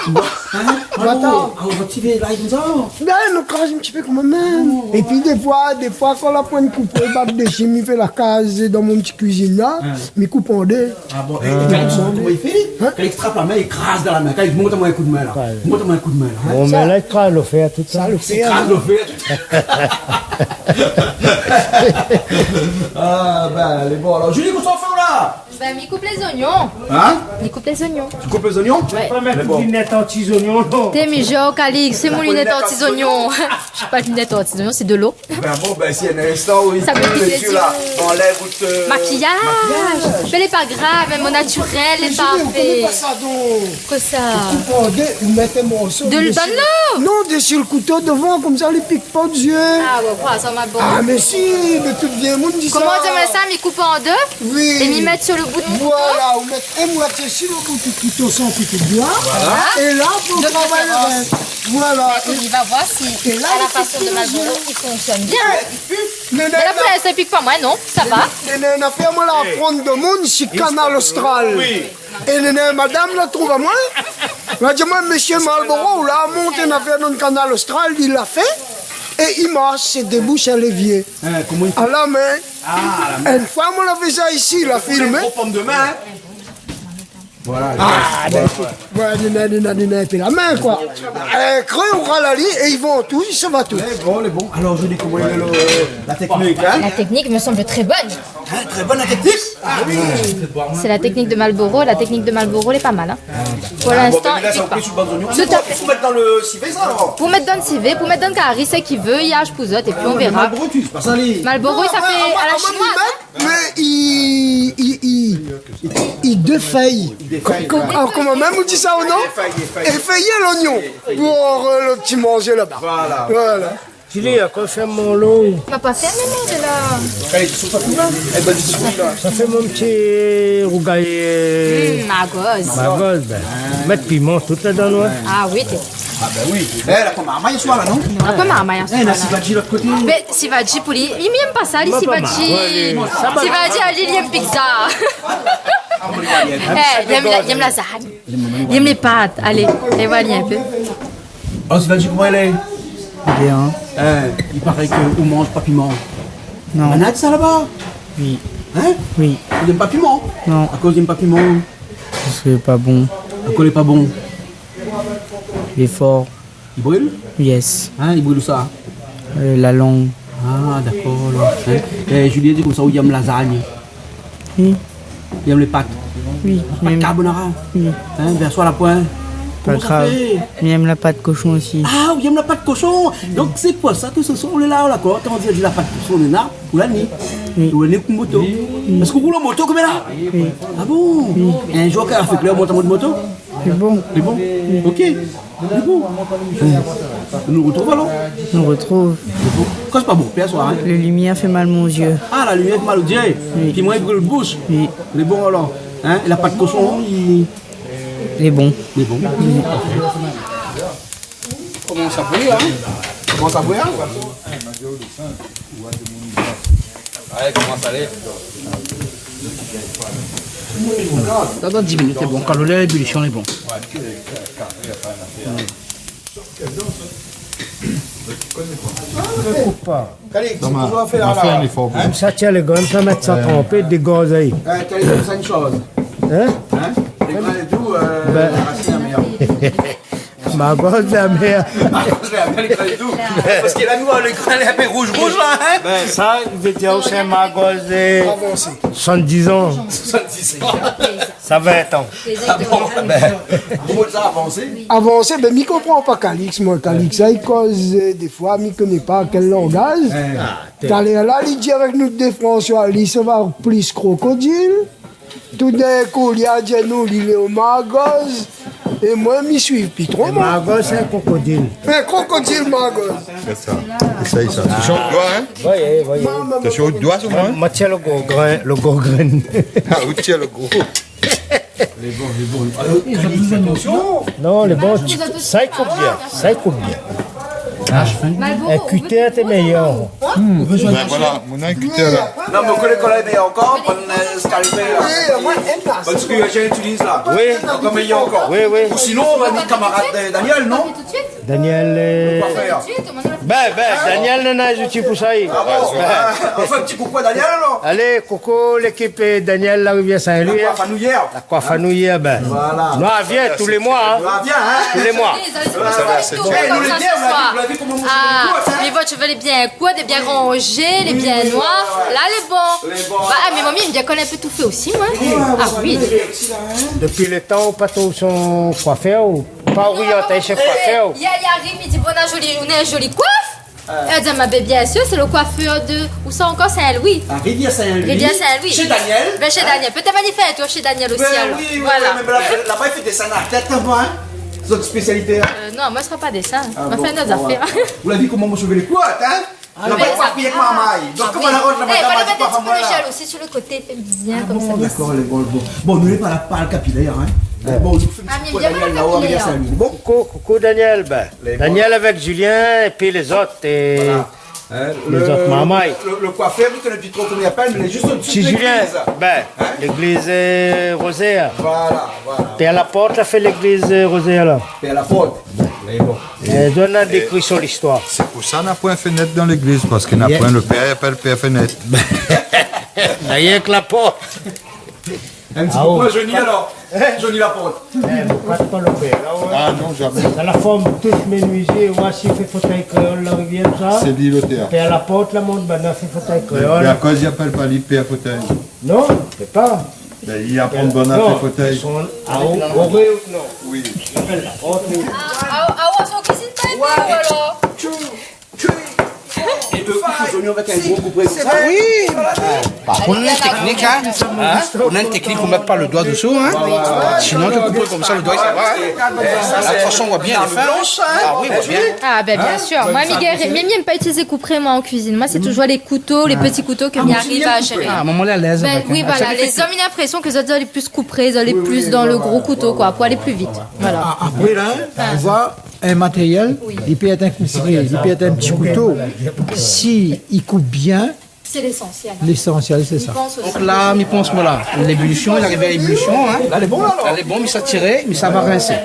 Attends. Ah, on va tirer là, comme ça. Ben, nous crase un petit peu comme même. Et puis des fois, quand la pointe coupe, il bat des chimie, fait la case dans mon petit cuisine là, mais coupe en deux. Ah bon, et comment il fait? Quand il extrape la main, il crase dans la main. Quand il monte à moi un coup de main là. Monte-moi un coup de main là. Bon, mais là, il crase le fer, tout ça. Le fait. Crase le fait. Ah, ben, elle est bon. Alors, Julie, qu'est-ce qu'on fait là? Ben, m'y coupe les oignons. Hein? M'y coupe les oignons. Tu coupes les oignons? Ouais. Pas mettre une lunette anti-oignons, non. T'es mes jeux, Calix, c'est mon lunette anti-oignons. Je suis pas lunette anti-oignons, c'est de l'eau. Ben bon, ben si il y a un instant où il Ça me pleut, fait les plaisir. yeux là, enlève ou te... Maquillage. Mais elle est pas grave, même mon naturel est On connaît parfait. pas ça donc. Que ça. Coupe en deux, ils mettent un morceau. De dessus. l'eau. Non, dessus le couteau devant, comme ça, les pique pas des yeux. Ah ouais, voilà, ça m'a bon. Ah, mais si, de tout bien, monde dit ça. Comment dire ça, m'y coupe en deux Oui. et m'y mettre sur le bout de couteau. Voilà, on met un moitié sur le bout du couteau sans couteau de bois. Et là, pour De travailler le préférence. reste. Voilà. On va voir si Et là, à la il façon pique de les Marlboro, yeux. il fonctionne bien. Mais Mais là, pour l'instant, il pique pas moi, non, ça va. une affaire, moi, la prendre de monde, c'est Canal Austral. Oui. Et madame la trouve à moi. Elle dit, moi, monsieur Marlboro, là, monte une affaire dans le Canal Austral, il l'a fait. Et il marche, c'est des bouches à l'évier. comment il fait? À la main. Une fois, on a fait ça ici, il a filmé. Gros pomme de main, hein? Voilà. Puis la main, quoi. Creux, on râle la lit et ils vont tous, ils se battent tous. Les bons. Alors, je dis comment est la technique, hein? La technique me semble très bonne. Hein, très bonne la technique. Ah oui. C'est la technique de Marlboro. La technique de Marlboro, elle est pas mal. Hein. Pour l'instant, Là, ça il pique pas. pris sous bande d'oignon. Tout à fait. Il faut mettre dans le civet, ça, alors. Pour mettre dans le civet, pour mettre dans le carré, c'est qui veut, il y a pouzote et puis on verra. Marlboro, tu c'est pas ça, les. Marlboro, ça fait à la chinoise. Hein. Mais il défaille. Comment même on dit ça ou non? Effeuiller l'oignon pour le petit manger là-bas. Voilà. Julie, quand fait mon lot, Tu m'as pas fait un mélange là. Allez, tu souffles pas tout là. Eh ben, tu souffles là. ça fait mon petit rougail. Ma gosse. Ma gosse, ben. Mettre piment tout là-dedans, ouais. Ah oui, t'es. Ah ben oui. Eh, la pomme à maille, ce soir, là, non? On a pas ma maille. Eh, la Sivadji, l'autre côté. Mais Sivadji pour lui, il m'aime pas ça, les Sivadji. Sivadji, il aime pizza. Il aime la lasagne. Il aime les pâtes. Allez, les voilà un peu. Oh, Sivadji, comment elle est? Bien. Il paraît qu'on mange pas piment. Non. Manade, ça, là-bas? Oui. Hein? Oui. Il n'aime pas piment? Non. À cause il n'aime pas piment. Parce que pas bon. À cause il est pas bon. Il est fort. Il brûle? Yes. Hein? Il brûle où ça? La langue. Ah, d'accord, là. Hein? Eh, Julien dit comme ça où il aime lasagne. Oui. Il aime les pâtes. Oui. Pâtes carbonara. Oui. Hein? Verso à la pointe. Pas Comment ça grave. fait? Il aime la pâte cochon aussi. Ah, il aime la pâte cochon. Donc c'est pour ça que ce soir on est là, d'accord? Quand on dit la pâte cochon, on est là, ou la nuit. Oui. Ou la nuit pour moto. Est-ce qu'on roule en moto comme là? Oui. Ah bon? Et un jour qu'elle a fait clair, on monte en mode moto? C'est bon. C'est bon? Ok. C'est bon. On nous retrouve alors? On retrouve. Quand c'est pas bon, puis à soir, hein? Le lumière fait mal aux yeux. Ah, la lumière fait mal au dieu. Puis moi, il brûle le bouche. Oui. Il est bon alors. Hein? Et la pâte cochon, il Il est bon. est bon. Comment ça brûle, hein? Comment ça brûle? Dans 10 minutes, c'est bon. Quand le lait, l'ébullition est bon. Calix, c'est On toujours à faire a fait un là. effort. Comme ça, tiens les graines, ça mettre ça trempé, des gaz ahí. Calix, c'est ça une chose. Hein? Hein? Les grains et tout, Ben. la racine est meilleure. Ma gosse, la mère. Parce que là, nous, le grain est un peu rouge là, hein? Ben, ça, je veux dire, c'est ma gosse de 70 ans. 70 ans. Ça 20 ans. Comment ça a avancé? Avancé, ben, je ne comprends pas Calix, moi. Calix, ça, il cause des fois, je ne connais pas quel langage. T'allais là, il dit avec nous des François, il se va plus crocodile. Tout d'un coup, il a dit nous, il est au magos. Et moi, je m'y suis plus trop. moi. Ma gosse, c'est un crocodile. Un crocodile, magos. C'est ça. Essaye ça. Tu chantes doigt, hein? Voyez, voyez. Tu chantes au doigt, souvent? Moi, tiens le gros grain, le gros grain. Ah, où tiens le gros? Non, les bons, ça il coupe bien. Ça il coupe bien. Marlboro. Un cutter, c'est meilleur. Ben voilà, mon incuteur là. Non, mais on connaît qu'on l'a meilleur encore, on est scalpé là. Parce que j'utilise là. Oui. Encore meilleur encore. Oui, oui. Ou sinon, on va dire camarade de Daniel, non? Tout de suite. Daniel. Quoi faire? Tout de suite, on en a- Daniel, non, a outils pour ça. Ah bon? On fait un petit coucou à Daniel alors? Allez, Coco, l'équipe Daniel, la Rivière Saint-Louis. Quoi, Fanouillère? La coiffe à nous hier, ben. Voilà. Non, elle vient tous les mois, hein. Ah, viens, hein? Tous les mois. C'est tout, Eh, nous comme les ça, biens, ce soir. vous l'avez comment on Ah, mange les votre cheveux, les bien quoi, les bien rangés, les bien noirs. Là, les bons. Les bons. Bah, ah, mais mamie, elle me dit qu'on a un peu tout fait aussi, moi. Ah oui. Depuis le temps, pas tous son coiffeur, ou pas orienté chez coiffeur. Il arrive, il dit, bon, on a une jolie coiffe. Elle dit, ma bébé, bien sûr, c'est le coiffeur de. Où ça encore, Saint-Louis. À Rivière Saint-Louis. Rivière Saint-Louis. Chez Daniel. Ben, chez Daniel. Peut-être magnifique, toi, chez Daniel aussi, Ben alors. oui, oui, Voilà. oui, mais là-bas, il fait des scènes à tête, hein? C'est votre spécialité. Non, moi, ce sera pas dessin. On va bon, faire nos ça va. affaires. Vous l'avez vu comment moi je fais les couettes, hein? Ah, La mais bas ça- pas avec ma maille. Donc, Ah, comment oui. la roche, la Eh, madame voilà, a dit peut-être pas un petit peu moi là? l'échelle aussi sur le côté, fait bien comme ça. Bon, d'accord, les bons, bon. Bon, nous, n'est pas le capillaire, hein? Bon, nous fait Ah, un mais petit peu bien pas Daniel le là-haut, à Rivière capillaire. Saint-Louis. Bon. Coucou Daniel, ben. Les Daniel avec Julien et puis les autres. Et les autres mamailles. Le coiffeur, vous connaissez plus trop comment il appelle, mais il est juste au-dessus Si de Julien, l'église. ben, l'église Roséa. Voilà, voilà. T'es à la porte, là, fait l'église Roséa, là. Et à la porte. Mais bon. Et donne un décrit sur l'histoire. C'est pour ça qu'on n'a point fenêtre dans l'église, parce qu'il n'a point le père, il n'y a pas le père fenêtre. Rien que la porte. Un petit coup de Johnny alors. Johnny Laporte. Pas le père, là, ouais. Ah non, jamais. Ça la forme tous menuisiers, moi si fait fauteuil créole, la rivière, ça. C'est dit le théâtre. Puis à la porte, la montre, ben, fait fauteuil Et à créole. cause, il appelle pas l'IP à fauteuil. Non, c'est pas. Ben, il apprend bon à Non, faire fauteuil. ils sont à Oré, non. Oui. Appelle la porte. Ah, son cuisine pas été ou alors? Et deux coups Johnny avec un gros coup près. Oui. Par contre, on a une technique, hein. On a une technique, on ne met pas le doigt dessous, hein. Sinon, tu coupes comme ça, le doigt, ça va. Hein. La façon, on voit bien les fins. Ah oui, on voit bien. Ah ben bien sûr. Moi, Mimi n'aime pas utiliser couperet moi en cuisine. Moi, c'est toujours les couteaux, les petits couteaux que Mimi arrive à gérer. Ah, maman, elle est à l'aise. Ben, avec, oui, hein. voilà. Les hommes, ils ont l'impression que les autres, ils ont les plus couperets, ils ont les plus dans le gros couteau, quoi, pour aller plus vite. Voilà. Après, là, on voit un matériel, il peut être un couperet, il peut être un petit couteau. Si il coupe bien, C'est l'essentiel. l'essentiel, c'est ça. Je pense aussi. Donc là, il pense, voilà, l'ébullition, il arrive à l'ébullition, hein. Là, elle est bon là alors. Elle est bon, mais ça tirait, mais ça va rincer.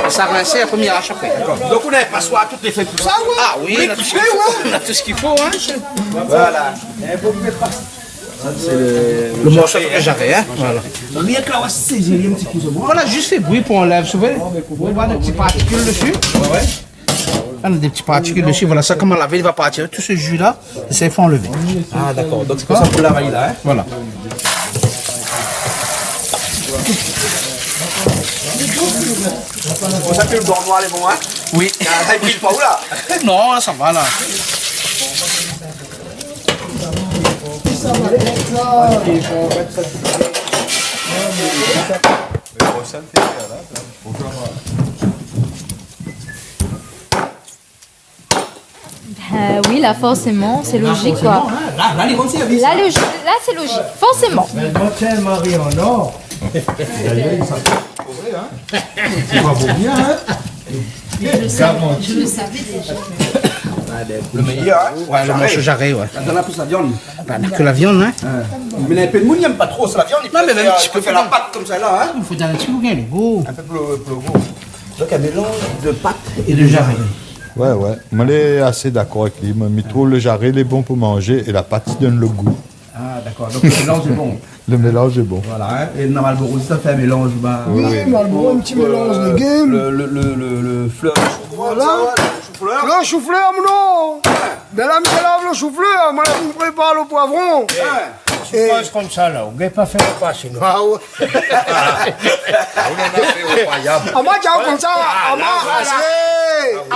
Ça rincer, après, il arrache après. Donc on a un passoire à toutes les fêtes pour ça, ouais. Ah oui, on a tout ce qu'il faut, on a tout ce qu'il faut, hein. Voilà. Le morceau que j'avais, hein. Voilà. Rien que là, on va saisir un petit coup de bois. Voilà, juste fait bruit pour enlever, vous savez. On voit des petites particules dessus. Ouais. On a des petites particules dessus, voilà, ça, comment laver, il va partir. Tout ce jus-là, ça, il faut enlever. Ah d'accord, donc c'est comme ça pour la valide là. Hein. Voilà. Pour ça que le bord noir est bon, hein. Oui. Ah, il brille pas où là. Non, ça va là. Oui, là, forcément, c'est logique, quoi. Là, les bons services. Là, là c'est logique, forcément. Mais bon, tiens, Marie en or. Le meilleur, hein. Ouais, le morceau jarret, ouais. Dans la pousse la viande. Bah, que la viande, hein. Mais un peu de monde, il n'aime pas trop, c'est la viande. Il Non, mais même un petit peut peu faire la pâte comme ça là, hein. Il faut dire un petit peu bien, le goût. Un peu plus gros. Donc un mélange de pâte Et de jarret. Ouais, ouais. Moi, je suis assez d'accord avec lui. Mais trop le jarret, il est bon pour manger et la pâte, il donne le goût. Ah d'accord, donc le mélange est bon. Le mélange est bon. Voilà, hein. Et dans Marlboro, ça fait un mélange. Bah, Oui, Marlboro, un petit mélange de game. le fleur. Voilà. Le chou-fleur. Le chou-fleur, mon nom. Ben là, je lave le chou-fleur. Moi, là, je me prépare le poivron. C'est pas comme ça, là. On ne pas faire le pas chez nous. Ah ouais. Ah, moi, j'ai comme ça. Ah, moi,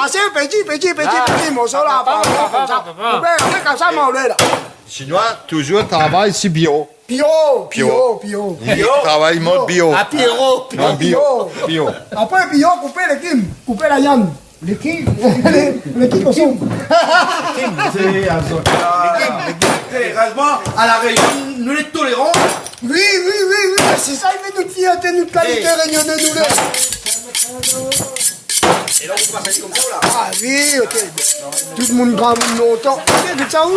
assez petit morceau là. Comme ça. Ouais, comme ça, mon là. Chinois, toujours travail, c'est bio. Bio. Il travaille mode bio. Ah, Pierrot. Non, bio. Bio. Après, bio, couper les kim. Couper la viande. Les kim. Les kim aussi. Heureusement, à la région, nous les tolérons. Oui. C'est ça, il fait notre fierté, notre qualité, réunion de nous. Et là, on passe comme ça là. Ah oui, ok. Tout le monde grave longtemps. Tu sais où?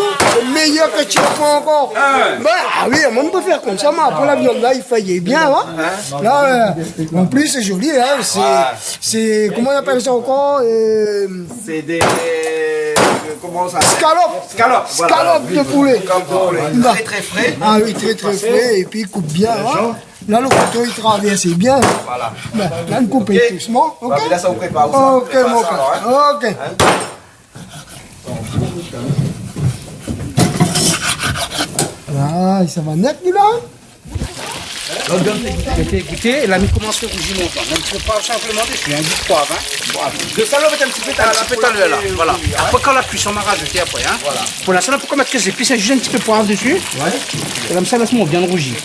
Le meilleur que tu fais encore. Ah oui, on peut faire comme ça, mais après la viande là, il faillait bien. Hein? Là, en plus, c'est joli. Hein? C'est. Comment on appelle ça encore? C'est des. Comment ça? Scalope. Scalope de poulet. Bah. Très frais. Ah oui, très frais. Et puis il coupe bien. Hein? Là, le couteau, il traverse bien. Voilà. Là, on coupe doucement. Ok? Bah, mais là, ça vous prépare. Ok, mon frère. Ok. Ah, ça va net, lui, là? Écoutez, et là, il commence à rougir mon temps. Donc, il faut pas simplement dessus, un goût de poivre, hein. De ça, là, on va mettre un petit peu pétale là, voilà. Après, quand la cuisson m'a rajouté après, hein. Voilà. Pour l'instant, on peut mettre que c'est puis c'est juste un petit peu de poivre dessus. Ouais. Et comme ça, laisse-moi bien rougir.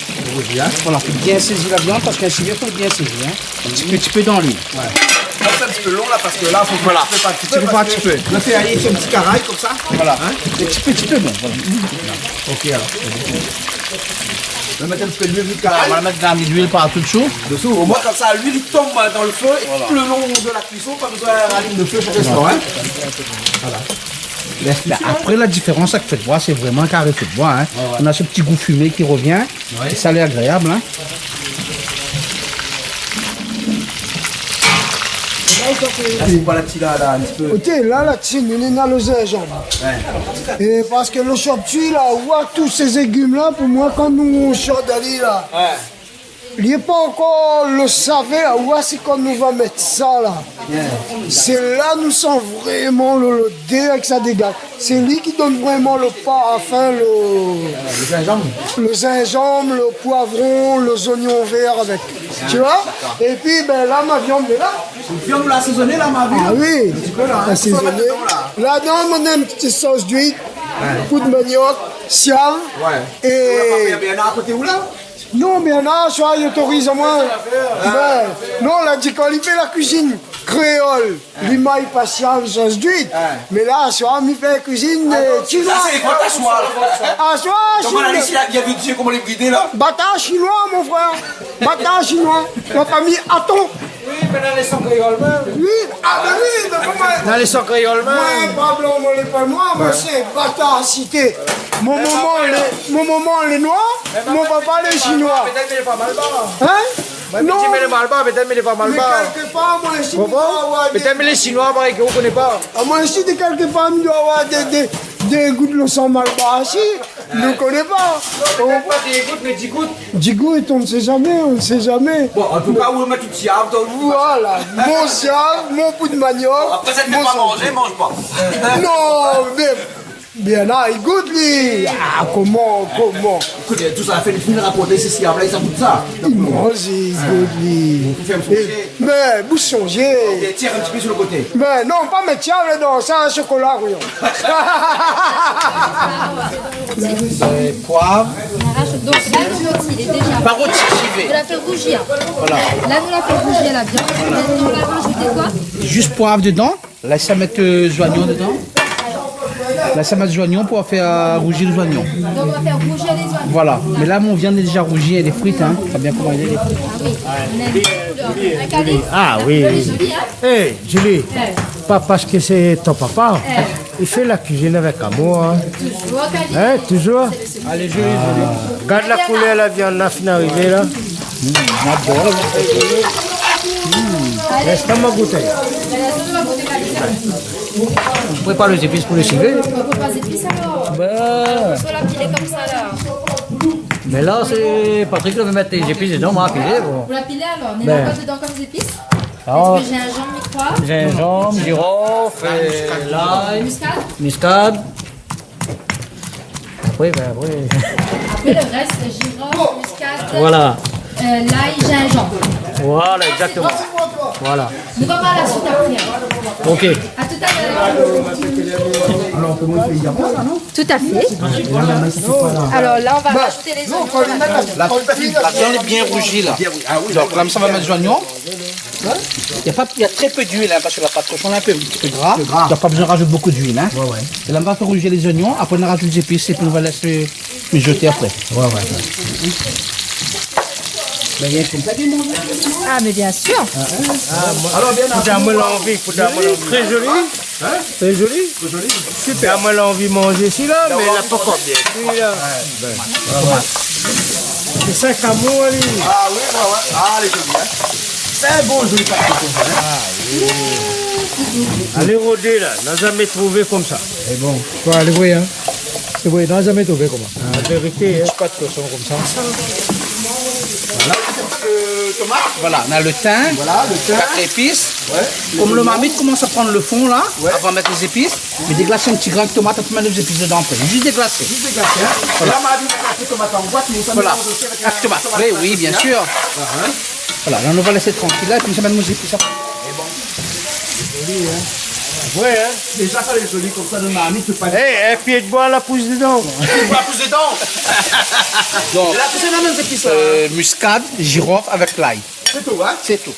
Voilà, faut bien saisir la viande parce qu'un civil, faut bien saisir, hein. Un petit peu dans l'huile. Ouais. C'est un petit peu long là parce que là, il faut voilà. Un petit peu. Là, c'est aller sur un petit caraï comme ça. Voilà. Un petit peu bon. Voilà. Ok, alors. On va mettre un petit peu d'huile vu On va mettre de l'huile partout dessous. dessous. Au moins, comme ça, l'huile tombe dans le feu et tout le long de la cuisson, pas besoin de rallumer le feu chaque instant. Hein. Mais après, la différence avec le feu de bois, c'est vraiment carré feu de bois. Hein. On a ce petit goût fumé qui revient. Et ça, c'est agréable. Hein. C'est pas la petite là, un petit peu. Ok, là, tu nous est dans le gingembre. Et parce que le chop-tuis, là, on voit tous ces légumes-là, pour moi, quand nous chante d'aller là, il n'y a pas encore le savait, là, où c'est quand nous va mettre ça, là. C'est là nous sent vraiment le dé avec ça dégage. C'est lui qui donne vraiment le parfum, le gingembre, le poivron, les oignons verts avec. Tu vois? Et puis, ben là, ma viande est là. La viande l'a assaisonnée là, ma vie. Ah oui, assaisonné. Là-dedans, on a une petite sauce d'huile, coup de manioc, siam. Et. Il y en a à côté où là? Non, mais là, je autorise à moi. Non, on a dit qu'on fait la cuisine créole, l'imai patial, sauce d'huile. Mais là, je il fait la cuisine chinoise. Ça, c'est les potes à soir. Ah, soir, Comment on a ici, il y a vu Dieu comment les brider là? Bâtard chinois, mon frère. Bâtard chinois. La famille Aton. Oui, mais dans les sons créoles même. Oui, ah ben oui, mais comment. Dans les sons créoles même. Moi, Pablo, on n'est pas noir, moi, c'est bâtard cité. Mon maman, les noirs, mon papa, les chinois. Peut-être qu'il est pas mal bas. Hein? Non. Mais mal bas, peut-être qu'il est pas mal Mais bas. quelque part, moi, ici, Peut-être que les Chinois, pareil, que vous ne connaissez pas. moi, ici, de quelque part, il doit y avoir des gouttes de sang mal bas ici. Je ne connais pas. Peut-être pas des gouttes, mais 10 gouttes. 10 gouttes, on ne sait jamais, on ne sait jamais. Bon, en tout cas, on va mettre tout siave dans le bout. Voilà, mon siam, mon bout de manioc. Après, ça ne fait pas manger, mange pas. Non, mais bien là, il goûte lui. Ah, comment? Écoute, tout ça a fait le film rapporter ces siaves là, ils savent tout ça. Il mange, il goûte lui. Mais, bouche changer. Et tire un petit peu sur le côté. Mais non, pas mettre ça dedans, ça, un chocolat, oui. Poivre. On rajoute donc là, le rôti, il est déjà. Pas rôti, j'y On vais. l'a fait rougir. Voilà. Là, nous l'a fait rougir la viande. On va rajouter quoi? Juste poivre dedans. Là, ça met les oignons dedans. Là, ça met les oignons pour faire rougir les oignons. Donc, on va faire rougir les oignons. Voilà. Mais là, mon viande est déjà rougie, elle est frite. Hein. T'as bien comment elle est. Ah oui, on aime beaucoup. Un calice. Ah oui. Joli, joli, hein? Hé, Julie, pas parce que c'est ton papa. Il fait la cuisine avec amour. Hein, Toujours un calice. hein toujours. Allez, joli, joli. Regarde la couleur, la viande, la fin arrivée là. Laisse-moi goûter. Allez, on va goûter calice. Je prépare les épices pour les civet. On peut pas épices alors. Ben, On peut la piler comme ça là. mais là, c'est Patrick qui veut mettre les épices dedans, moi, à piler. Bon. Vous la pilez alors. On est Ben. là dedans comme des épices. Alors, Est-ce que j'ai un gingembre, mi-croix, gingembre, girofle, l'ail, muscade. muscade. Oui, ben oui. Après le reste, girofle, muscade, Voilà. l'ail, gingembre. Voilà, exactement. Voilà. Nous va voir la suite après. hein. Ok. À tout à l'heure. Tout à fait. Alors là, on va rajouter les oignons. La viande est bien rougie là. Donc là, ça va mettre les oignons. Il y a très peu d'huile hein, parce que la pâte cochon est un peu gras. Il n'y a pas besoin de rajouter beaucoup d'huile. Hein. Et là, on va faire rougir les oignons. Après, on rajoute les épices et puis on va laisser mijoter après. Ah, mais bien sûr. Faut-moi l'envie, Très joli. Très joli. Super. Moi l'envie de manger ici là, mais elle n'a pas encore bien. Celui-là. C'est ça qu'amour lui. Ah oui, ouais. Ah, les jolis, hein. C'est un bon joli pâté. Allez rôder là, on n'a jamais trouvé comme ça. C'est bon. Faut aller voir, hein. C'est bon, on n'a jamais trouvé comment. La vérité, hein. Pas de cochon comme ça. Voilà, on a le thym, Voilà, le thym. 4 épices. Comme le marmite commence à prendre le fond là, on va mettre les épices. Mais déglacer un petit grain de tomate, on peut mettre les épices dedans après. Juste déglacer. Là, ma vie, on a fait tomate en boîte, mais ça Voilà, mélange aussi avec avec tomate. Oui, oui, bien sûr. Voilà, là on va laisser tranquille là, et puis on va mettre nos épices après. Ouais, hein. Déjà, ça, les jolis comme ça, le marmite, tu peux pas. Un pied de bois la pousse dedans. Tu vas pousser dedans. Donc, Et là, c'est la même épice. muscade, girofle avec l'ail. C'est tout, hein. C'est tout.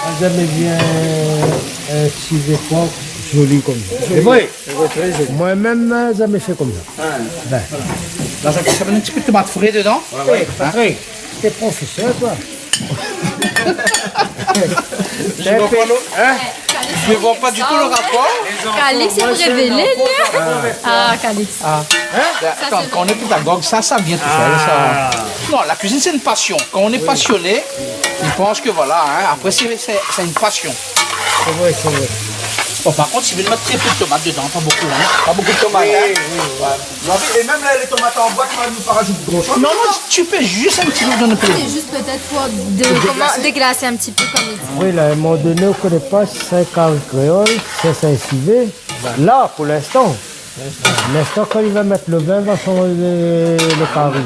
On n'a jamais vu un civet porc joli comme ça. C'est vrai. Moi-même, j'ai jamais fait comme ça. Là, ça va mettre un petit peu de tomate frais dedans. Patrick, t'es professeur toi. Calice, Je ne vois pas du tout le rapport. Calix, il me révélait, lui. Ah, Calix. Attends, quand on est pédagogue, ça vient tout seul. Ça. Non, la cuisine, c'est une passion. Quand on est passionné, il pense que voilà, hein, après, c'est une passion. C'est vrai, c'est vrai. Bon, par contre, il veut mettre très peu de tomates dedans, pas beaucoup. Hein. Pas beaucoup de tomates. Et même là, les tomates en boîte, tu vas nous pas rajouter grand chose. Non, non, tu peux juste un petit peu donner plus. C'est juste peut-être pour déglacer un petit peu comme il dit. Oui, là, à un moment donné, on ne connaît pas si c'est carré créole, si c'est Saint-Civé. Là, pour l'instant. L'instant, quand il va mettre le vin, va changer le carré.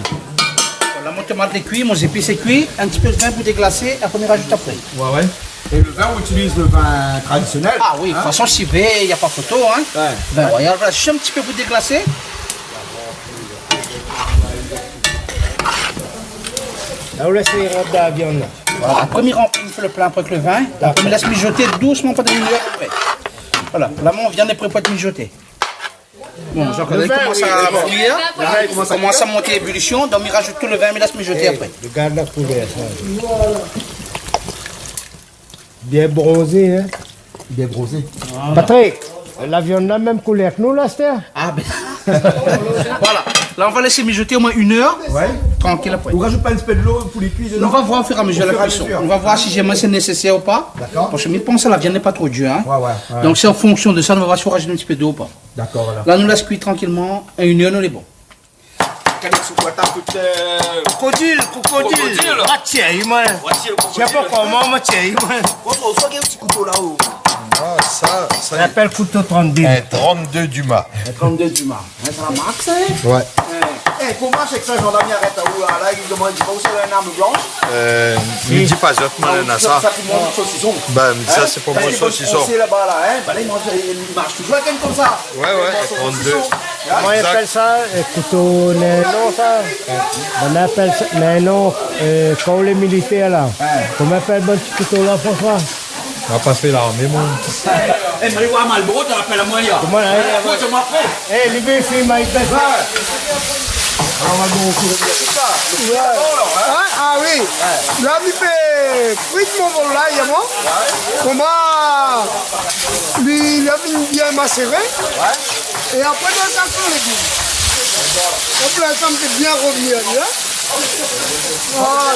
Voilà, mon tomate est cuit, mon épice est cuit, un petit peu de vin pour déglacer, après on y rajoute après. Ouais. Et le vin, on utilise le vin traditionnel. Ah oui, de toute façon, Civé, il n'y a pas photo. Hein. Ouais. Ben, regarde, voilà, juste un petit peu pour déglacer. Là, on laisse les rendre la viande là. Voilà, après, il remplit, il fait le plein après avec le vin. Après, il laisse mijoter doucement pendant une heure après. Voilà, là, mon viande est prête pour être mijotée. Bon, genre, quand il commence à bouillir, il commence à monter l'ébullition, donc il rajoute tout le vin, il laisse mijoter après. Regarde la couleur, ça. Bien bronzé, hein. Bien brosé. Patrick, la viande la même couleur que nous, là, c'était. Ah ben. Voilà, là, on va laisser mijoter au moins une heure. Ouais. Tranquille après. On rajoute pas un petit peu de l'eau pour les cuire dedans. On va voir au fur et à mesure de la cuisson. On va voir si jamais c'est nécessaire ou pas. D'accord. Parce que je pense que la viande n'est pas trop dure. Hein. Ouais. Donc c'est en fonction de ça, on va voir si on rajoute un petit peu d'eau ou pas. D'accord, voilà. Là, nous laisse cuire tranquillement. Et une heure, nous est bon. Crocodile. Ah, tiens, moi. Je sais pas comment, moi, tiens, moi. Ah, ça, On appelle couteau 32. un 32 Dumas. 32 du mar. Ça la marque, ça Ouais. Eh, comment c'est que ça, gendarmerie arrête à où là? Là, il demande, il dit pas où c'est une arme blanche? Ne dis pas ça, moi, on a ça. Ça, tout le monde saucisson. Ben, ça, c'est pour moi, saucisson. C'est là-bas, là, hein? Ben là, il marche toujours avec comme ça. Ouais, 32. Comment on appelle ça? Couteau nanon, ça? On appelle ça nanon, quand les militaires, là. Comment on appelle le petit couteau, là, François? On va pas fait l'armée, moi. Eh, mais allez voir Malboro, tu rappelles à moi, là. Comment là? Tu m'as fait. Eh, les deux filles, Mike, Ah oui, là, il fait frites mon vol là, il y a moi. Comment il a bien macéré. Et après, dans ça, on les dit. Hop là, ça me fait bien revenir, hein. Voilà.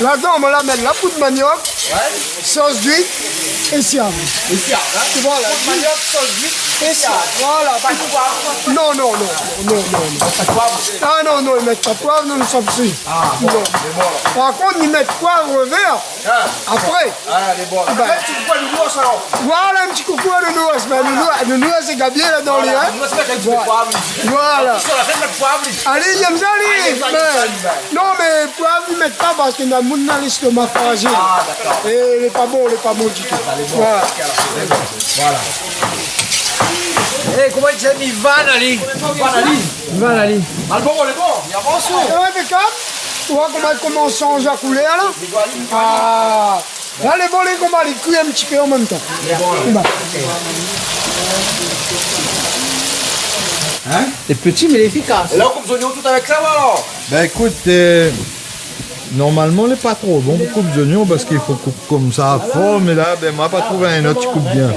Là-dedans, on va la mettre la poudre de manioc, sauce d'huile et siam. Voilà. Poudre de manioc, sauce d'huile et siam. Voilà. Non. Ah non, ils mettent pas de poivre, nous sommes sûrs. Non. Par contre, ils mettent poivre vert après. Voilà un petit coucou à le noix. Le noix, c'est Gabriel là dans les hein. Voilà. Allez, il y a allez. Non, mais poivre, ils mettent pas parce qu'il y a mon dans l'estomac fragile. Et il n'est pas bon du tout. Voilà. Eh, comment il s'est mis Van Ali? Van Ali. Malboro, il est bon. Il y a bon son. C'est impeccable. Tu vois comment il commence à changer la couleur là. Ah. Là, les bolets, comment les cuire un petit peu en même temps. Hein? C'est petit, mais efficace. Et là, on coupe oignons tout avec ça, alors. Ben, écoute, normalement, il n'est pas trop bon pour couper des oignons parce qu'il faut couper comme ça à fond, mais là, ben, moi, pas trouvé un autre qui coupe bien.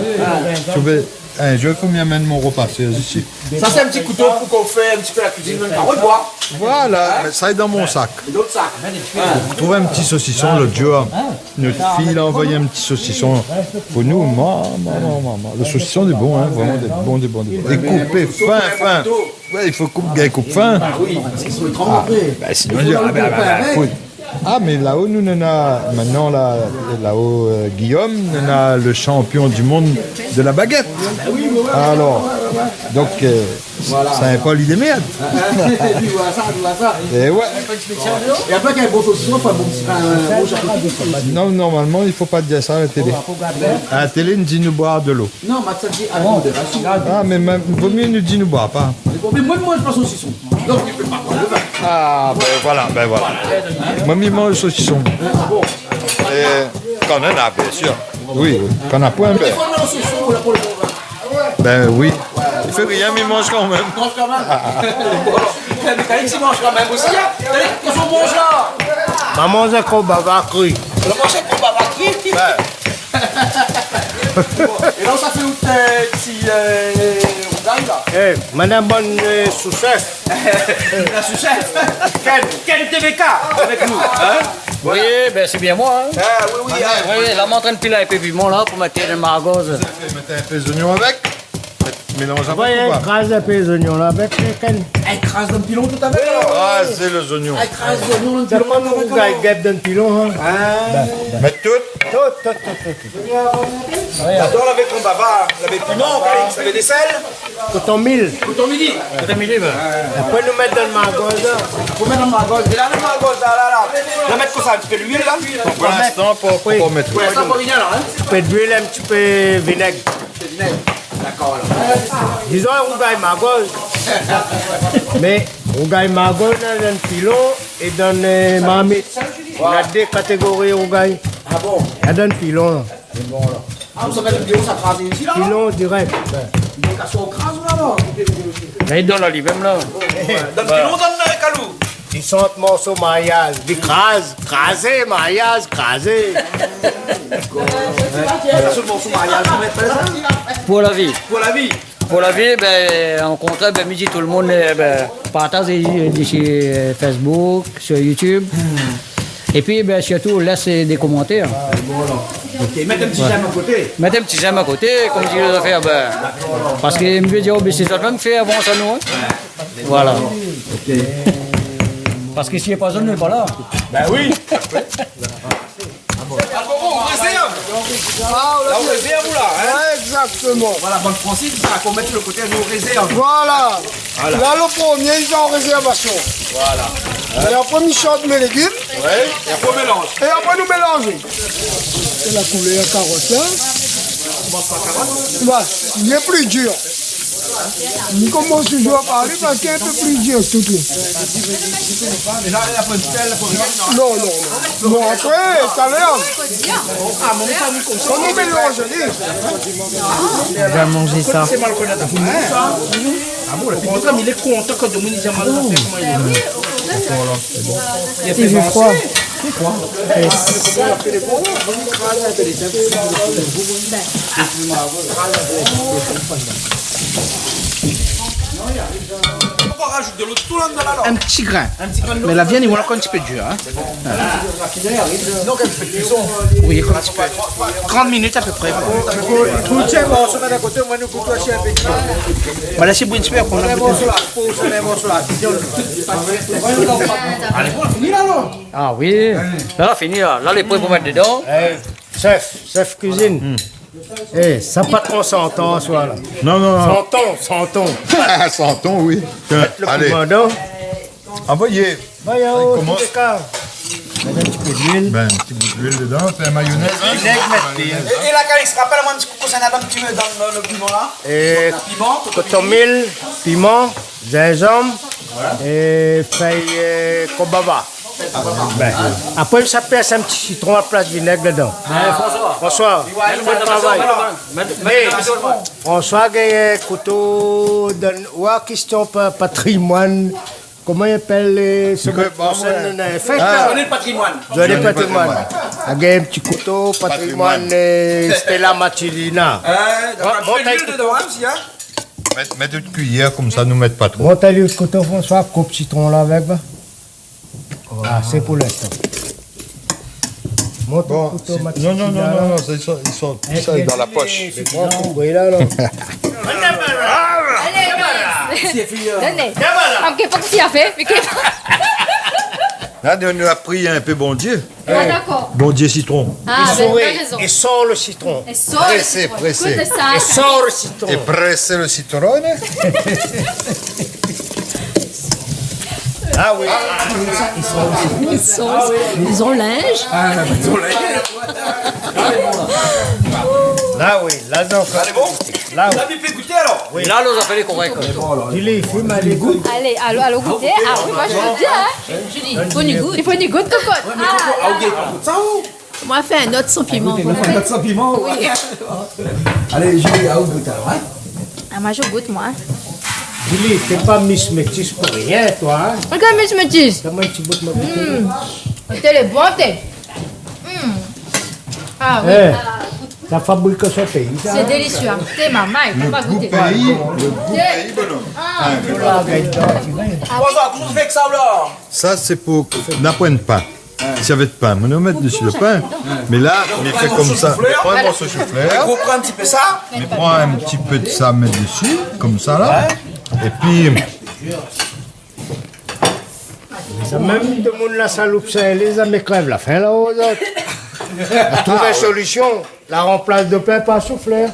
Je vais combien amène mon repas, c'est ici. Ça, c'est un petit couteau pour qu'on fait un petit peu la cuisine. On revoit. Voilà, mais ça est dans mon sac. D'autres sacs. Trouver un petit saucisson l'autre jour. Notre fille a envoyé un petit saucisson pour nous. Maman. Le saucisson est bon, hein, vraiment des bons. Et couper fin. Ouais, il faut couper fin. Oui, parce qu'ils sont trempés. Sinon, je dis, écoute. Ah, mais là-haut, nous, on a, maintenant, là-haut, Guillaume, on a le champion du monde de la baguette. Alors, donc, c'est un poil de merde. Et ouais. Et après, qu'il y a un bon saucisson, il faut un bon chapeau. Non, normalement, il ne faut pas dire ça à la télé. À la télé, nous dit nous boire de l'eau. Non, Max a dit à la Ah, mais vaut mieux nous dire nous boire pas. Mais moi, je mange pas saucisson. Donc, tu peux pas prendre le vin. Ah, ben voilà. Moi, je mange le saucisson. Et quand on en a, bien sûr. Oui. Quand on a point, ben. Ben oui. Il fait rien, mais il mange quand même. Il mange quand même. Mais Calix, il mange quand même aussi. Qu'est-ce qu'on mange là? Maman, j'ai qu'on bava cru. On mange un gros bavard cuit. Et là, ça fait où petit rougaille là? Eh, madame bonne sous-chef. La sous-chef. Ken TVK avec nous. Hein? Oui, ben c'est bien moi. Hein. Ah, oui, oui. Oui, là, on est en train de piler un peu de piment là pour mettre dans le margose. Mettez un peu d'oignon avec. Mélange avec Voyez, ou pas? écrase un peu les oignons là avec Ken. Écrase d'un pilon tout avec alors. Ah, c'est les oignons. Écrase d'oignon dans C'est le pilon. pas nous qui guêpe dans le pilon. Hein. Mettez tout. Tout. J'adore avec ton bavard. Avec piment, avec des sels. Coton mille. Couteau midi. Côté milieu, ben. Après nous mettre dans le margose là. Faut mettre dans ma gauche. Et là, dans ma gauche, là. Là, mettre comme ça, un petit peu d'huile là. Pour l'instant, pour mettre. Ouais, ça pour rien là. Un peu d'huile, un petit peu vinaigre. D'accord alors. Disons un rougaille margose. Mais rougaille margose dans le pilon et dans le marmite. On a deux catégories rougaille. Ah bon? Il y a dans le pilon. Là. Ah, vous savez le bio, ça crase ici là. Pilon direct. Il y a qu'à se crase là alors. Là, il donne la livre même là. Dans le pilon, dans le calou. Ils sont morceaux mariage. Ils crasent, crasés, mariage, crasés. Ça se bon sous mariage, vous mettez ça. Pour la vie. Pour la vie. Pour la vie, ben, en contraire, ben, midi, tout le monde ben, partage sur Facebook, sur YouTube. Et puis, ben, surtout, laisse des commentaires. Ok, mettez un petit j'aime à côté. Mettez un petit j'aime à côté, comme tu dois faire. Ben, parce que me dire, oh, ben, c'est ça même fait avant ça, nous. Hein. Voilà. Parce que s'il n'y a pas ça, on n'est pas là. Ben oui. Là, on réserve vous là. Hein? Ouais, exactement. Voilà, bon principe, ça qu'on met sur le côté, nous réserve. Voilà. Là, le premier, ils sont en réservation. Voilà. Et après, ils sortent mes légumes. Ouais. Et après, on mélange. Et après, nous mélangeons. C'est la couleur carotte là. Voilà. Il est plus dur. Il commence toujours à parler parce qu'il est un peu plus dur, tout là. Et là, il y a pas de sel, pour rien. Non, non, non. Non, après, tout à l'heure, Ah, mon famille comme ça. quand nous mélangeons, On va manger ça. C'est mal connaître. Ah bon, le programme, il est content que Dominique Jamal a fait comment il est. Il a fait J'ai froid. Pourquoi rajoute de l'eau tout le monde dans la langue? Un petit grain. Mais la viande, il va encore un petit peu dur. Hein. Donc, elle fait cuisson. Oui, un petit peu. 30 minutes à peu près. Tout tient, on se met à côté, moi nous coûtons cher un petit peu. On va laisser bouillir un petit peu après on a goûté. Allez, bon, fini là, non? Ah oui. Là, fini là. Là, les points pour mettre dedans. Hey, chef cuisine. Eh, ça pas trop s'entend, soit là. Non, non, non. Sentons. Sentons, oui. Le Allez, commandant. envoyez. Voyons, Comment- tout est calme. Mettre un petit peu d'huile. Ben, un petit bout d'huile dedans, c'est la mayonnaise. Et la Calix, rappelle-moi un petit coup, ça n'a pas un petit peu dans le piment là. Et Piment, coton mille, piment, gingembre et feuille kobava. Ben, après, ça pèse un petit citron à place de vinaigre dedans. François, bon travail. Mais, François, il y a un couteau de question patrimoine. Comment il appelle ce fête là? Donnez le patrimoine. Journée patrimoine. Il y a un petit couteau patrimoine Stella Matilina. Bon, t'as dedans aussi, hein? Mettez une cuillère, comme ça, nous mettre pas trop. Bon, t'as lu le couteau François, coupe citron là avec, va. Ah, c'est pour l'instant. Monte le couteau Matilina. Non, non, non, non, non, ils sont tout ça dans la poche. Oui, là, là. Donnez. Ah, qu'est-ce que tu as fait? Mais qu'est-ce que- Là, on nous a pris un peu bon Dieu. Ah, d'accord. Bon Dieu citron. Ah, Et ben, souris, t'as raison. et sort le citron. Et sort Pressé, le citron. pressé. Écoute ça. Et sort le citron. Et presser le citrone. Ah oui. Ils ont linge. Là, oui. Là, donc. Allez, bon. Là, Là, tu peux goûter alors? Et là, nous appelez correct. il fume à l'égout. Allez, allô, goûter. Ah oui, moi je goûte bien. Hein. Il faut une goutte. Il faut une goutte, cocotte. Ah, ok, ça où? Moi, fais un autre sans piment. Notre sans piment. Oui. Allez, Julie, à où goûte alors, hein? Ah, moi, je goûte, moi. Julie, t'es pas Miss Métis pour rien, toi. Hein? Regarde, mais je me dis. Donne-moi un petit bout de ma bouteille. T'es le bon, t'es. Ah oui. Eh. Ah, goûte Ça fabrique son pays. ça. C'est délicieux. Hein. T'es maman, il faut pas Goût goûter. pays, le goût pays, bonhomme. Ça, c'est pour n'apprendre pain. S'il y avait de pain, on met dessus le pain. Mais là, on fait comme ça. On prend un morceau de chou-fleur. On prend un petit peu ça. On prend un petit peu de ça, met dessus, comme ça là. Et puis, Ça même de monde la saloupe, ça les amis crèvent la faim là aux autres. On trouve une solution. La remplace de pain par souffleur.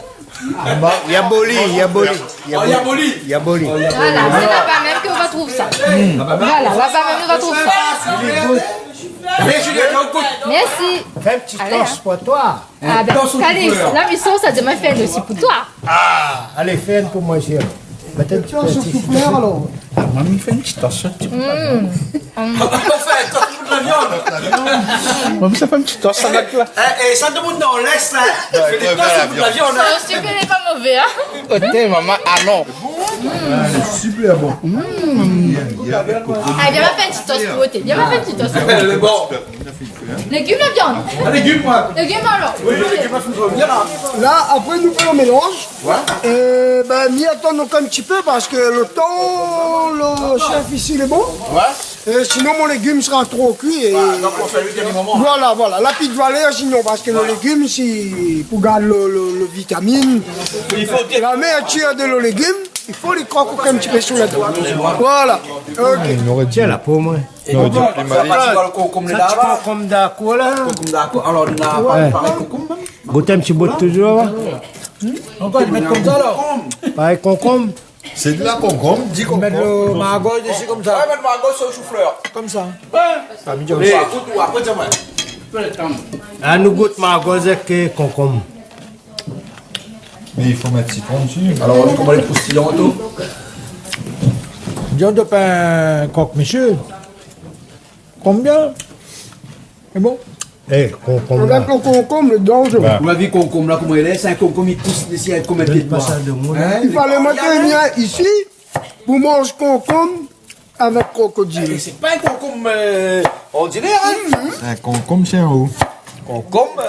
Il y a boli, il y a boli. Il y a boli. Voilà, c'est là-bas même qu'on va trouver ça. Voilà, là-bas même on va trouver ça. Merci. Fais un petit Allez, toast pour toi. Ah ben, Calix, la mission, ça demain fait aussi pour toi. Ah, allez, fais un pour moi, chérie. Mettez un petit peu de souffleur alors. Maman, il fait une petite tosse. Maman, ça fait une petite tosse avec là. Et ça demande dans l'Est, là. Fais des tasses au bout de l'avion, Ça aussi, que n'est pas mauvais, hein. Côté, maman, ah non. c'est super bon. Allez, viens, faire une petite toast pour ôter. Viens, faire une petite toast. Elle est bon. Légumes, la viande. Légumes, moi. Légumes, alors. Là, après, nous faisons le mélange. Ben, m'y attendons un petit peu parce que le temps, le chef ici, il est bon. Et sinon, mon légume sera trop cuit. Et... Donc, on fait le dernier moment. Voilà. La petite valeur, sinon, parce que le légume, si, pour garder le vitamine, Il faut dire. la mère tire de le légume, il faut les croquer un petit peu sur la dent. Voilà. Ok. On aurait dit, Tiens là pour moi. on aurait dit Ça passe par le concombre là-bas. Comme d'accord là. Concombre d'accord. Alors, on a pas pareil concombre. Goûtez un petit bout toujours. Encore, ils mettent comme ça alors. Pareil concombre. c'est de la concombre, dit Ils mettent le margot dessus comme ça. Ouais, mettre ma gosse au chou-fleur. Comme ça. Et après, tiens-moi. Ah, nous goûte margot et concombre. mais il faut mettre citron dessus. Alors, on commence les croustillants et tout. Viande de pain coq, monsieur. Combien? C'est bon? Eh, concombre. Avec le concombre, le danger. Vous m'avez vu concombre là, comment il est? C'est un concombre, il pousse ici avec combien de pieds de bois? Il fallait mettre un lien ici pour manger concombre avec crocodile. C'est pas un concombre ordinaire, hein? Un concombre, c'est en haut. Concombre.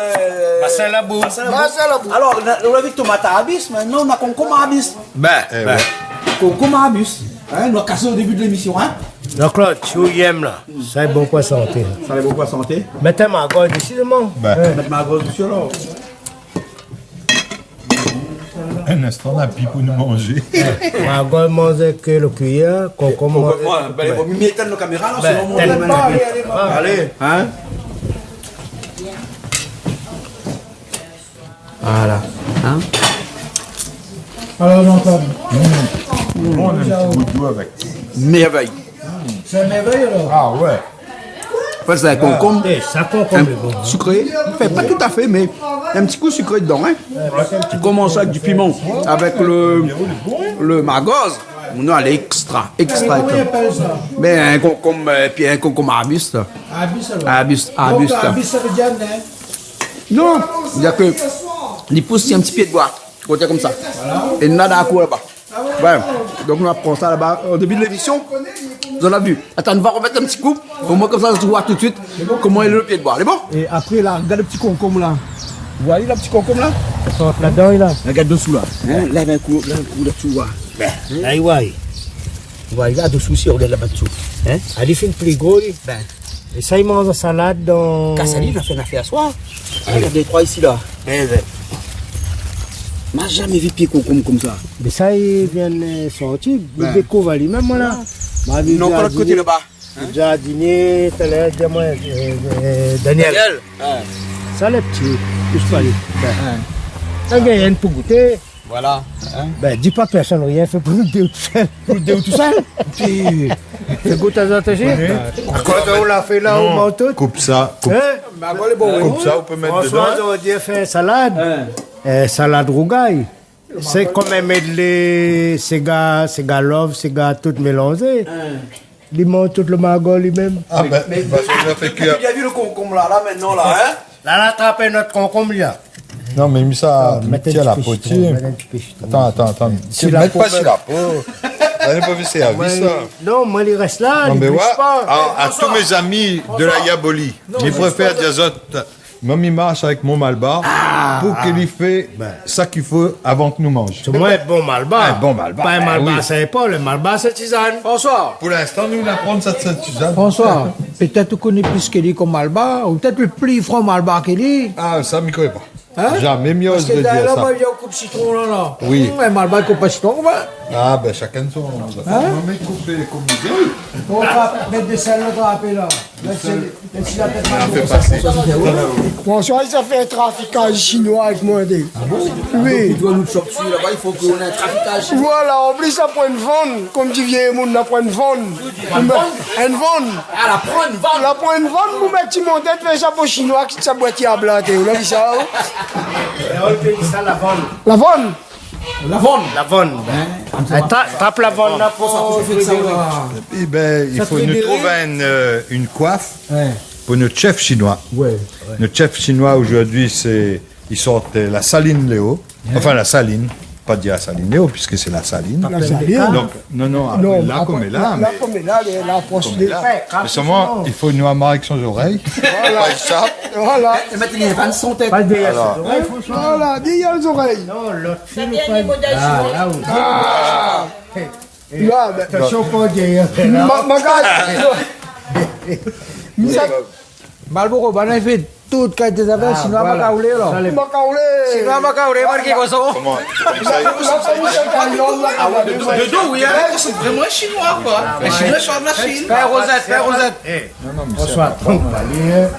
Bassin la boue. Bassin la boue. Alors, on a vu tomate à abus, maintenant on a concombre à abus. Concombre à abus. Hein, on a cassé au début de l'émission, hein? Donc là, tu aimes là. Ça est bon pour la santé. Ça va beaucoup à santé. Mettez margot décidément. Mettre ma grosse dessus alors. Un instant, on a pris pour nous manger. Margot mange que le cuillère, concombre. Moi, il faut mieux éteindre nos caméras là, sinon on tellement. va allez, hein? Voilà. Hein? Alors, j'entends. On a un petit bout de doigt avec. Merveille. C'est une merveille alors. Ah ouais. En fait, c'est un concombre. Ça concombre est bon. Sucré, enfin, pas tout à fait, mais un petit coup sucré dedans. Hein. Tu commences avec du piment, avec le margoze. Non, elle est extra. Comment ils appellent ça? Mais un concombre, puis un concombre arbuste. Abus alors. Arbuste. Donc, abus, ça veut dire nain. Non, c'est-à-dire que il pousse un petit pied de bois, côté comme ça. Et nada à quoi là-bas. Ouais. Donc on apprend ça là-bas au début de l'émission. Vous en avez vu. Attends, on va remettre un petit coup. Au moins comme ça, je vois tout de suite comment il est le pied de bois. C'est bon? Et après là, regarde le petit concombre là. Vous voyez le petit concombre là? Là-dedans, là. Regarde dessous là. Hein? Lève un coup là-dessous. Aïe, ouais. Ouais, là dessous aussi, regarde là-bas dessous. Hein? Elle fait une plus gros. Et ça, il mange la salade dans. Cassali, il a fait une affaire à soi. Regarde les trois ici là. M'a jamais vu pied concombre comme ça. Mais ça, il vient sortir. Il découvre lui-même, moi, là. Non, pas l'autre côté là-bas. Jardinier, Daniel. Ça, les petits. Plus pas lui. Ça, gagne pour goûter. Voilà. Ben, dis pas personne, rien fait pour nous deux tout seul. Pour le déo tout seul? Puis, fais goûter à t'attacher. Quand on l'a fait là, au manteau. Coupe ça. Coupe, coupe ça, on peut mettre dedans. François, on dit faire salade. Salade rougaille. C'est comme un medley, c'est gars love, c'est gars tout mélangé. Il mange tout le margot lui-même. Ah ben, parce qu'on a fait cuire. Tu as vu le concombre là maintenant là, hein? Là, on a attrapé notre concombre là. Non, mais mis ça, tiens la potier. Attends. Mets pas sur la peau. Ça n'est pas fait service, ça. Non, moi, il reste là, Non, il mais bouge ouais, pas. à tous mes amis de la Yaboli, ils préfèrent des autres Mamie marche avec mon malbar pour qu'il lui fait ça qu'il faut avant que nous mangions. C'est moi un bon malbar. Un bon malbar. Pas un Ben malbar, oui. c'est pas. Le malbar, c'est tisane. François, Pour l'instant, nous apprendre cette Suzanne. François, peut-être tu connais plus qu'elle est comme Malba, ou peut-être le plus franc Malba qu'elle est. Ah, ça, je ne connais pas. Hein? Jamais mieux Parce de que dire là, ça. moi, il y a un coup de citron là. Oui. Un Malba coupe pas citron, va. Ah, ben chacun son. Hein? On va couper comme il veut. On va mettre des salles là, là. Laisse la tête mal. François, il a fait un traficage chinois avec moi. Oui. Il doit nous choper là-bas, il faut qu'on ait un traficage. Voilà, en plus, ça prend une vente. Comme tu viens, on a pris une vente. Une vente. Ah, la prend une vente. La prend une vente, vous mettez mon tête, fait ça pour chinois, qui sa boîtier à blatter. Vous avez vu ça? Ça, la vanne. La vente. La vente. La vanne. Tape la vanne là pour. Eh ben, il faut nous trouver une coiffe pour notre chef chinois. Notre chef chinois aujourd'hui, ils sortent la saline Léo. Enfin, la saline. Pas dire la saline Léo, puisque c'est la saline. La saline. Donc, non, après, Non, là comme elle là. Là, comme elle là, la approche des faits. Mais seulement, il faut une amarrer avec son oreille. Voilà. Voilà. Et maintenant, il y a 20 son tête. Pas de dégâts. Voilà, dis les oreilles. Non, l'autre fille, là où. Là, ben. Attention, pas dire. Ma gars. Malboro, ben, on fait toute qualité des affaires, sinon on va pas rouler là. Ma caoulé. Sinon on va pas rouler, marqué comme ça. Comment De dos, oui, hein, c'est vraiment chinois, quoi. Les Chinois sont de la Chine. Père Rosette. François, trompe pas lire.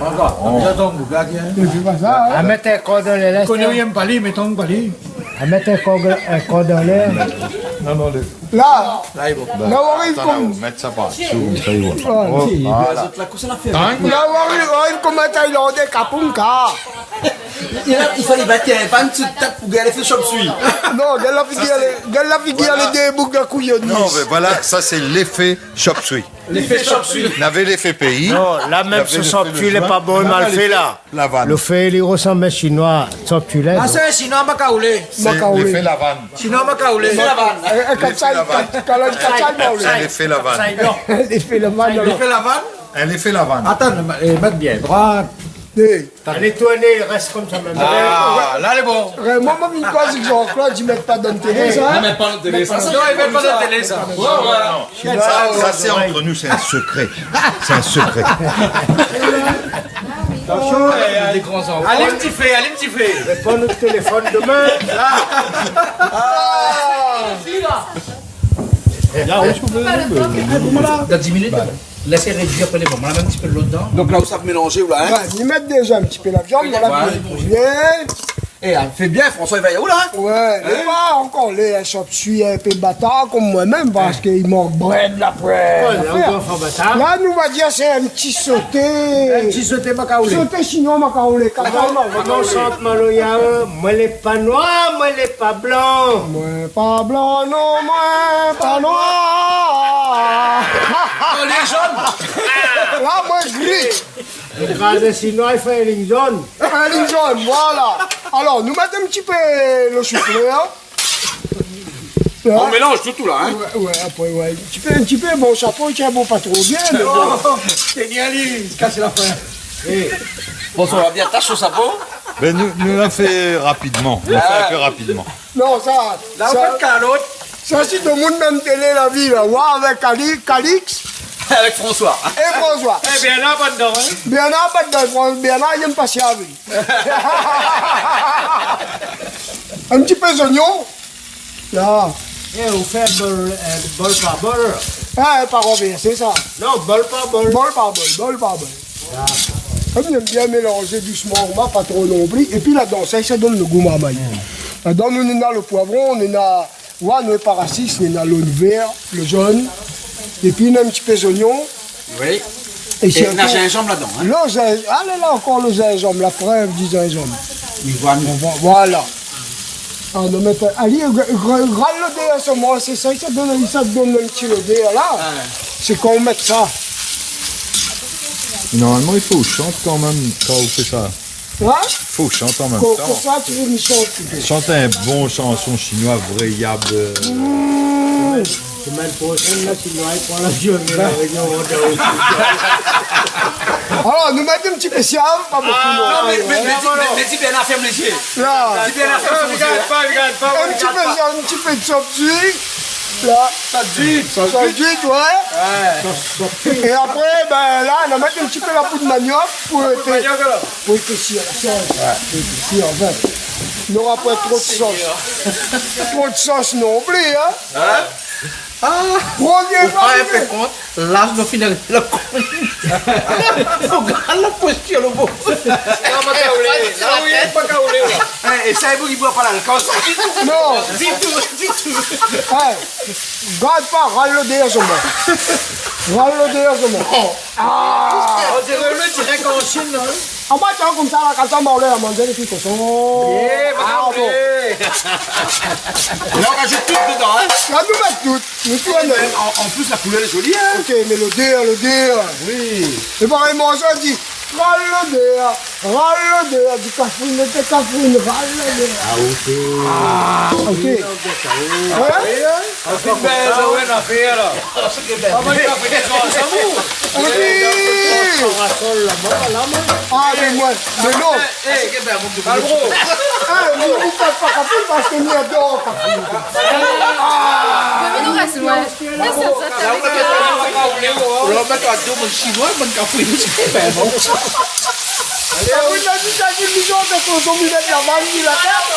Tu fais pas ça, hein? À mettre un corps dans l'air. Connais rien pas lui, mettons pas lui. À mettre un corps dans l'air. Non, Là, on arrive comme. mettre ça par-dessous, comme ça, il voit. Voilà. Là, on arrive comme un Thaïlandais, Kapunka. Il fallait battre un 20 têtes pour gagner les chop suivi. Non, gars la figure, les deux boucles de couillonnes. Non, mais voilà, ça c'est l'effet chop suey. L'effet chop suivi. On avait l'effet pays. Non, là même ce soptu n'est pas bon, mal fait là. La vanne. Le fait, il ressemble à chinois. Soptu là. Ah, c'est sinon on va pas rouler. C'est l'effet la vanne. Sinon on va pas rouler. C'est la vanne. C'est l'effet la vanne. Il fait le mal. Il fait la vanne. Elle fait la vanne. Attends, mets bien droite. Elle est tournée, il reste comme ça même. Ah, là, elle est bon. Moi, une chose, c'est que Jean-Claude, ils mettent pas dans le télé, ça. Ah, mais pas de télé, ça. Non, il met pas de télé, ça. Ça c'est entre nous, c'est un secret. C'est un secret. Attention, Des grands enfants. Allez, petit fait. prends notre téléphone demain. Dans 10 minutes, laissez réduire après les bombes. On a un petit peu de l'eau dedans. Donc là où ça peut mélanger, là, hein. Ouais, ils mettent déjà un petit peu la viande dans la viande. Eh, elle fait bien, François, il va y aller où, là, hein. Ouais, et pas encore les chop-suey un peu bâtard comme moi-même parce qu'il manque bread après. Là, nous va dire c'est un petit sauté. Un petit sauté macaulé. Sauté chinois macaulé. Comment chante Maloya? Moi, les pas noir, moi, les pas blanc. Moi pas blanc, non, moi pas noir. Oh, les jaunes. Là, moi gris. Le gaz chinois, il fait une zone. Un ligne jaune, voilà. Alors, nous mettons un petit peu le chou-fleur. On mélange tout, là, hein. Ouais, après, ouais. Un petit peu, bon chapeau, il tient bon pas trop bien, mais bon. C'est bien, lui. Cassez la fin. François, on va bien tâcher au sapot. Ben, nous l'a fait rapidement. On l'a fait un peu rapidement. Non, ça. Là, on fait calotte. Ça, si tout le monde dans la télé, la vie, là, voir avec Calix Avec François. et François. Eh bien, là, pas dedans, hein. Bernard, pas de France, Bernard, il aime passer à vie. Un petit peu d'oignon. Là. Eh, vous faites bol par bol. Ah, pas renverser ça. Non, bol par bol. Bol par bol, bol par bol. Comme il aime bien mélanger doucement, pas trop non plus. Et puis là-dedans, ça donne le goût marmaille. Là-dedans, nous, on a le poivron, on a le paracis, on a le vert, le jaune. Et puis, on a un petit peu d'oignon. Oui. Et Et on a gingembre là-dedans, hein. le gingembre, allez là encore le gingembre, la frève du gingembre. Il voit mieux. Voilà. On va mettre, allez, râle le dé à ce moment, c'est ça, ça donne un petit le dé là. C'est qu'on met ça. Normalement, il faut que je chante quand même quand on fait ça. Hein? Il faut que je chante en même Pour temps. ça, tu veux une chanson. Chanter un bon chanson chinois, vrai yab. Semaine prochaine, là, si nous allons prendre l'avion, la réunion, on Alors, nous mettons un petit peu siam, pas beaucoup. Non, mais dis bien la ferme les yeux. Là, Dis bien la ferme les yeux. un petit peu de sauce. Là, ça d'huile, ouais. Et après, ben là, on va mettre un petit peu la poudre de manioc pour épaissir la sauce. Pour épaissir, en fait. Il n'aura pas trop de sauce. Trop de sauce non plus, hein. Premier fait compte, là, je dois finir le con. Regarde la posture, le beau. Et ça, il boit pas l'alcool. Non. Dis tout. Hey, garde pas, râle le dehors seulement. Râle le dehors seulement. On dirait le direct en Chine, là. En bas, tu vois comme ça, là, quand on va à manger les trucs comme ça. Là, on rajoute tout dedans, hein. Là, nous mettons tout. Nous tout En plus, la couleur est jolie, hein. Ok, mais le dehors. Oui. Et pareil, moi, ça dit, râle le dehors, du cafouine, râle le dehors. Ok. Ah, mais moi, mais non. Nous ne pas cafouine parce que nous adorons cafouine. Mais nous reste, ouais. Mais ça, Cafouine, là, tu t'as dit, nous autres, qu'on s'en met la vanille, la carte.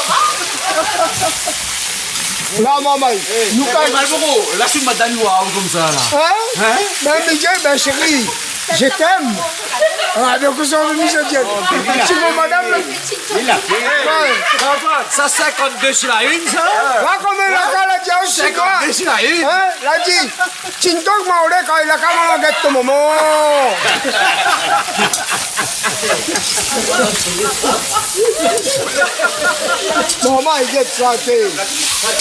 Là, maman, nous quand Malboro, là, je suis madame noire comme ça, là. hein? Ben chérie, je t'aime. Ah, donc on s'en remet, je t'aime. Tu vois, madame, Ça, 52 sur la une, ça. là, comme elle a la dit, c'est quoi? 52 sur la une. Hein? Là, dit, Tintok Maolé, quand il a quand même la guette, maman. Maman, il guette santé.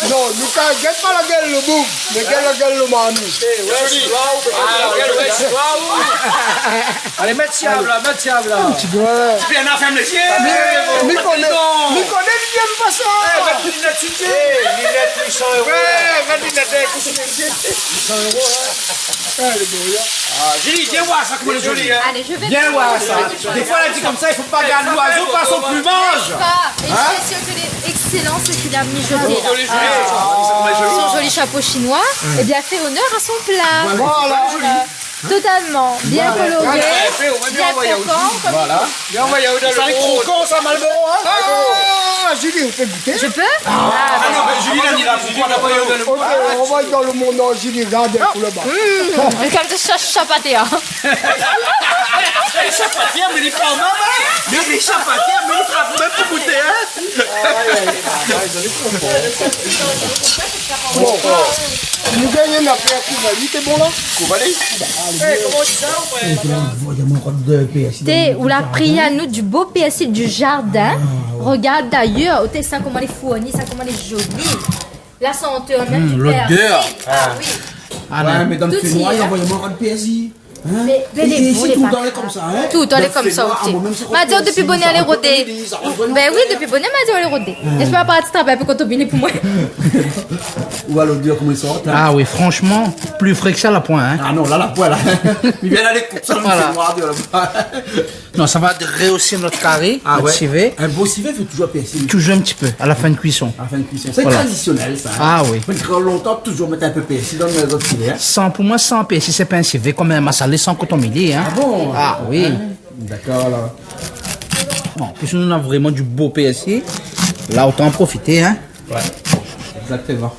Non, nous, quand il guette pas la gueule, le boum, mais gueule la gueule, le mami. Allez, mets Siab là. Ouais. Tu viens d'en fermer les yeux. Mi connaît bien pas ça. Lunette, 800 euros. Julie, viens voir ça, comment elle est jolie, hein. Allez, je vais. Viens voir ça. Des fois, elle dit comme ça, il faut pas garder l'oiseau par son plumage. Et je suis sûre que les excellents, ce qu'il a mijoté là. Son joli chapeau chinois, et bien fait honneur à son plat. Voilà. Totalement. Bien coloré, bien croquant. Voilà. Viens, on va y aller dans le Croquant, ça, Malboro, hein. Ah, Julie, on fait goûter. Je peux Ah non, mais Julie, là, il a pourquoi on a pas eu le Ok, on va dans le monde, non, Julie, regarde pour le bas. Comme ça, chapaté. Hein. Les chapatières, mais les femmes, mais les chapatières, mais les frappes même pour goûter, hein. Bon, nous gagnons la paix à Kouvali, t'es bon là? Kouvali. Ou la pris à nous du beau PSI du jardin. Regarde d'ailleurs, au tessin comment elle est fournie, ça comment elle est jolie. La senteur même du l'odeur. persil. Ah oui. Ouais, mais dans le Tout y Fénois, est, hein. envoyez-moi un PSI. Mais les ici, boules, les tout pas- dans les comme ça, hein. Tout, on est comme ça aussi. M'a dit depuis bonnet à les rôder. Ben oui, depuis bonnet m'a dit on les rôder. J'espère pas que tu travailles pour contobiner pour moi. Ou à l'odeur, comment ils sortent. Ah oui, franchement, plus frais que ça, la point. Hein. Ah non, là, la poêle. Il vient d'aller comme ça, le Voilà. Fénois, là-bas. Non, ça va rehausser notre carré, Ah notre ouais. civet, Un beau civet fait toujours PSI. toujours un petit peu, à la fin de cuisson. À la fin de cuisson. C'est Voilà. traditionnel, ça. Ah oui. Faut que longtemps, toujours mettre un peu PSI dans les autres filets. Sans, pour moi, sans paix, si c'est pas un civet, comme un massalé sans coton mêlé. Hein. Ah bon? Ah oui. D'accord, là. Bon, puisque nous avons vraiment du beau PSI, là, autant en profiter. Hein. Ouais. Exactement.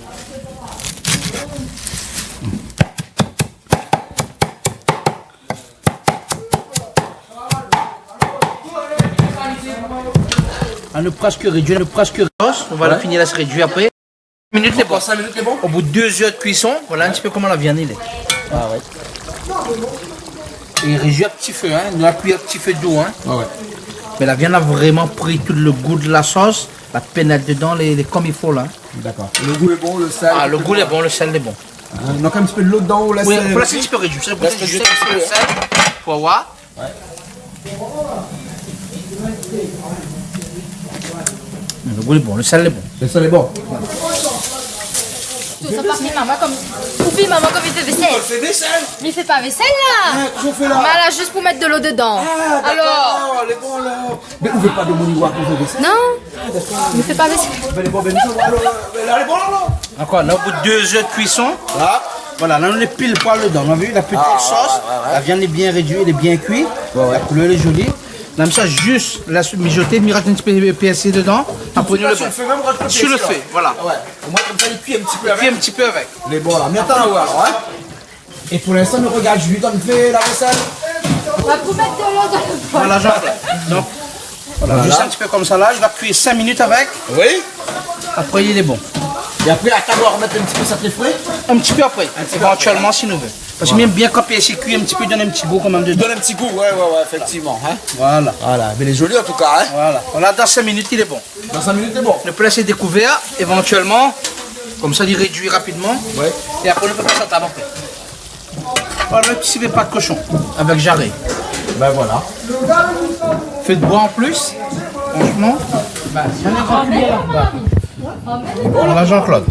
On a presque réduit, on va la finir à se réduire après. 5 minutes, c'est bon. 5 minutes, c'est bon? Au bout de 2 heures de cuisson, voilà un petit peu comment la viande il est. Ah ouais. Et réduit à petit feu, hein. Nous avons cuit à petit feu d'eau, hein. Ah ouais. Mais la viande a vraiment pris tout le goût de la sauce, la pénètre dedans, les comme il faut là. D'accord. Le goût est bon, le sel. Ah, le goût est bon, le sel est bon. Donc un petit peu de l'eau dedans, on laisse. Oui, faut laisser un petit peu réduit. C'est pour ça que je laisse un peu le sel. Pour voir. Le goût est bon, le sel est bon. Le sel est bon. couteau, ça part fait maman comme... Ou puis maman comme il fait vaisselle. Fais vaisselle. Mais il fait pas vaisselle là. Qu'est-ce qu'on fait là? Mais là, juste pour mettre de l'eau dedans. Ah, Alors, elle est bon là. Mais vous ne faites pas de monitoire pour faire vaisselle? non, il ne fait pas vaisselle. Elle est bonne, elle est bonne là. Encore, là, au bout de 2 heures de cuisson, Là. voilà, là, on est pile poil dedans. On a vu la petite sauce, la viande est bien réduite, elle est bien cuite, la couleur est jolie. Comme ça, juste la mijoter, mijoter un petit peu PSC dedans. Après, nous le Sur le feu, même quand tu Sur le feu, voilà. Ouais. Au moins comme ça, il cuit un petit peu Puis avec. un petit peu avec. Il est bon là. Mais attends à voir, ouais. Et pour l'instant, nous regarde, je lui donne fait la vaisselle. On va vous mettre de l'eau dans le bol. Voilà, genre là. Donc, voilà, juste un petit peu comme ça là, je vais cuire 5 minutes avec. Oui. Après, il est bon. Et après, à table, on va remettre un petit peu ça te les frais. Un petit peu après, éventuellement, si nous veut. Parce que même bien quand PSC cuit un petit peu, il donne un petit goût quand même dedans. Donne un petit goût, ouais, effectivement. Hein. Voilà. Voilà, mais il est joli en tout cas. Hein. Voilà. Voilà, dans 5 minutes, il est bon. Dans 5 minutes, c'est bon. Le plat c'est découvert, éventuellement, comme ça il réduit rapidement. Ouais. Et après on peut passer à table après. Voilà le petit pas de cochon avec jarret. Ben voilà. Fait de bois en plus, franchement. Ben, voilà Jean-Claude.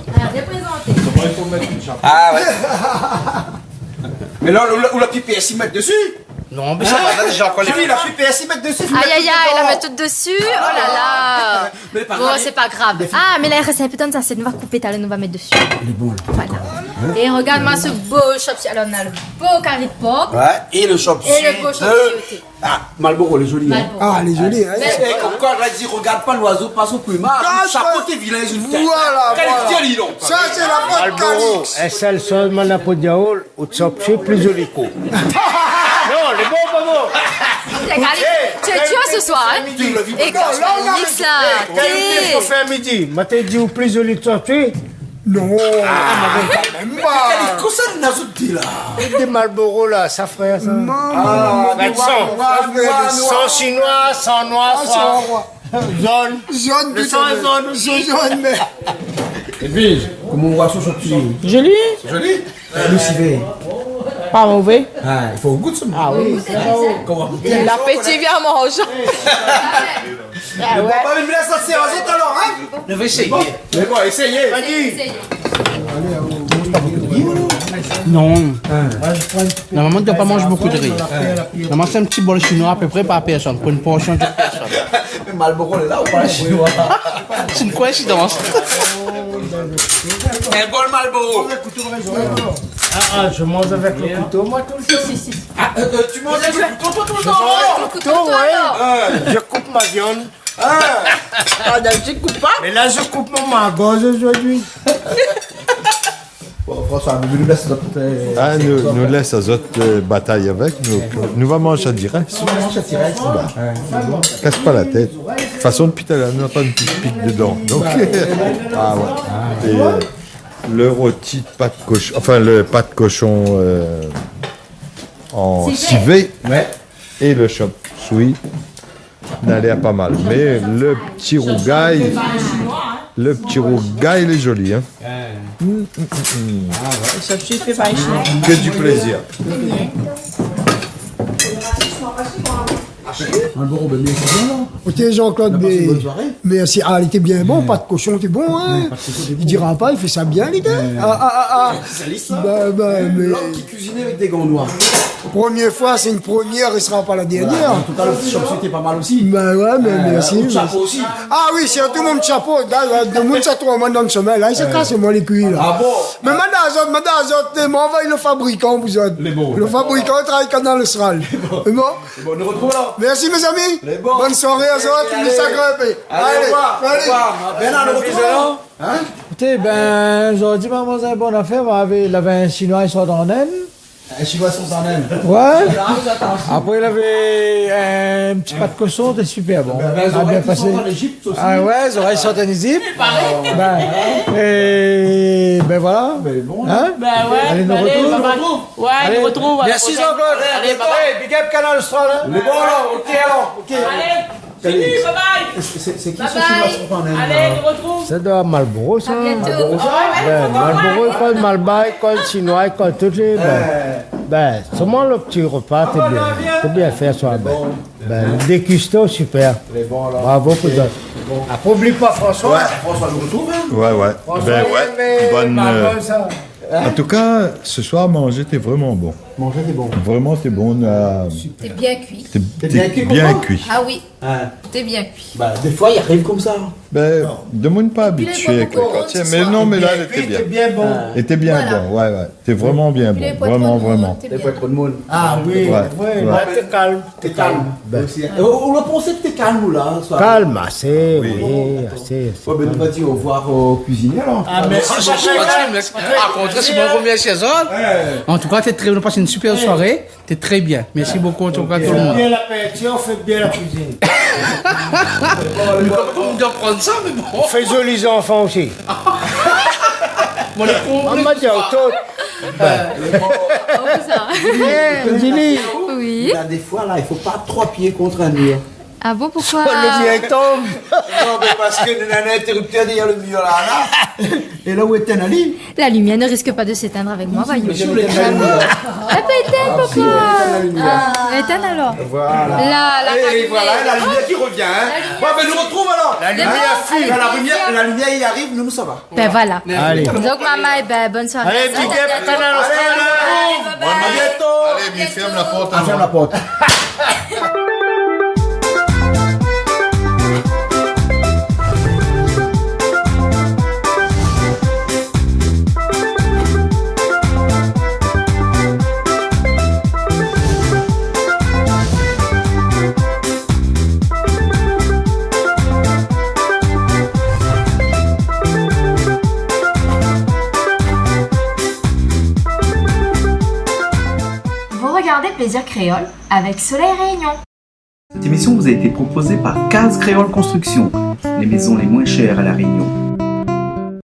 Ah ouais. Mais là, où la petite PSI mettre dessus? Non, mais ça va, là déjà encore les J'ai vu la petite PSI mettre dessus. Aïe aïe aïe, la mettre tout dessus. Oh là là. Mais pas Bon, grave. c'est pas grave. Ah, mais là, il reste un peu de temps, ça, c'est nous va couper, t'as nous va mettre dessus. Il est bon là. Voilà. Et regarde-moi ce beau chop. Alors, on a le beau carré de porc Ouais, et le chop et le beau chop sauté. Ah, Marlboro, le joli. Hein. Malboro. Ah, elle est jolie. Hein. Et comme quand elle a dit, regarde pas l'oiseau, passe au plumage. Regarde Chapeau, pas. t'es vilain, une tête. Voilà, Quel voilà. est le Ça, c'est la bonne Calix. Essa só manapodiaol, o tsopche plus olico. Non, les bons moments. Tu es tueur ce soir, hein? Et quand je dis ça, Quel faut faire midi? Maté dit ou plus olico tsopche? Non, même pas. Qu'est-ce que c'est Nazuti là? Des Marlboro là, ça frère ça. Non, Sans chinois, sans noir, sans jaune. Jaune, Le sang est jaune. jaune, mais. Et puis, comment on voit ce chop Joli, Joli. Le civet. pas mauvais. Ah, il faut goût de ce Ah oui, l'appétit vient en mangeant. Ah ouais. Bon, mais me laisse la séance alors, hein? Je vais essayer. Mais bon, essayez. Non. Normalement, tu ne dois pas manger beaucoup de riz. Normalement, c'est un petit bol chinois à peu près par personne, pour une portion de personne. Mais Marlboro, elle est là ou pas, chinois? C'est une coïncidence. Un bol Marlboro. Ah, je mange avec le couteau, moi tout le temps. Ah, tu manges avec le couteau tout le temps? le couteau, toi, alors. Je coupe ma viande. Ah, d'habitude, coupe pas. Mais là, je coupe mon magos aujourd'hui. Bon, François, nous laisse notre. Ah, nous laisse à autres bataille avec. Nous va manger en direct. Casse pas la tête. De toute façon, depuis tout à l'heure, on n'a pas une petite pique dedans. Donc, ah ouais. Et le rôti de pâte de cochon, enfin le pâte de cochon en civet et le chop suey n'allait pas mal. Mais le petit rougail, il est joli. Hein. Ça te fait pas ici. Que du plaisir. Marlboro, ben, mais c'est bien là. Ok, Jean-Claude, passé une mais. bonne soirée. Merci. Ah, il était bien bon, pas de cochon, t'es bon, hein. Il dira pas, il fait ça bien, les gars. C'est ça. Mais. L'homme qui cuisinait avec des gants noirs. Première fois, c'est une première, et ce sera pas la dernière. En tout cas, le petit chop c'était pas mal aussi. Ben ouais, mais merci. Le chapeau aussi. Ah oui, c'est tout mon chapeau. De mon chapeau, moi, dans le sommeil, là, il se casse, moi, les cuits, là. Ah bon? Mais madame, m'envoie le fabricant, vous autres. Les bons. Le fabricant travaille quand dans le Sral. C'est bon? Bon, on nous retrouve là. Merci, mes amis. Les bons. Bonne soirée à autres. Allez. Nous s'agrippez. Allez, au revoir. Au revoir. Bernard, on nous retrouve là. Hein? Écoutez, ben, aujourd'hui, maman, c'est une bonne affaire. Il avait un chinois, il sort en naine. Les Chinois sont en naine. Ouais. Après, il avait un petit pas de cochon, c'était super bon. Ah, bien passé. En Égypte aussi. Ah ouais, les oreilles sont en Égypte. Ben voilà. Hein? Ben ouais. Allez, nous allez, retrouve. bye-bye. Ouais, Allez. nous retrouve. à la Merci prochaine. Jean-Claude. Allez, bye bye. Big up Canal Austral. Hein? Les bons là, ok alors. Ok. Allez, salut, bye bye. C'est qui Bye ceux qui bye. sont en naine? Allez, nous retrouve. Ça doit être Marlboro, ça. À bientôt. Ben, Marlboro, il colle Malba, il colle chinois, il colle tout. Ben, seulement le petit repas, t'es bien fait, soit ben. Ben, dégusté, super. Bravo pour ça. Après, oublie pas François. François, je retrouve. Hein. Ouais. François, Ben il ouais. aimait Bonne, Margot, ça. en tout cas, ce soir, manger, t'es vraiment bon. Manger, c'est bon. Vraiment, t'es bon. T'es bien cuit. T'es bien cuit, bien comment cuit. Ah oui, Hein. t'es bien cuit. Bah, des fois, il arrive comme ça. Ben, demande pas puis les habitué avec poids le pour quartier. ce Mais soir. non, mais là, elle Puis, était bien. t'es bien bon. Elle était bien Voilà. bon, ouais. T'es vraiment bien Puis les bon. poids de Vraiment, poids de vraiment. t'es Des bien. fois, trop de monde. Ah oui, Ouais, ouais, ouais. là, t'es calme. T'es calme. Aussi, hein. On a pensé que t'es calme, là. ce soir. Calme, assez, oui, assez. Ouais, ben, nous va dire au revoir au cuisinier, alors. Ah, mais c'est C'est mon premier saison. En tout cas, t'es très, on a passé une super soirée. T'es très bien. Merci beaucoup, en tout cas, tout le monde. bien la peinture, fait bien la cuisine. On doit prendre ça, mais bon. On fait joli les enfants aussi. Maman dit auto. Oh, ça. Dis-lui. Oui. Il y a des fois, là, il faut pas 3 pieds contre un mur. Ah bon, pourquoi Le mien tombe. Non, mais parce que nous avons un interrupteur derrière le mur, là. Et là où est Ali? La lumière ne risque pas de s'éteindre avec moi, voyons. Je voulais éteindre. Elle peut éteindre, papa. Ah, éteindre alors. Voilà. La Et voilà, la lumière qui revient. Hein. Bon, ben, nous retrouve alors. La lumière fuit. Quand la lumière, il arrive, nous, ça va. Ben voilà. Allez. Donc maman, eh ben, bonne soirée. Allez, big up, Canal Australie. À bientôt. Allez, mais ferme la porte. Ferme la porte. Vous regardez Plaisir Créole avec Soleil Réunion. Cette émission vous a été proposée par Case Créole Construction, les maisons les moins chères à La Réunion.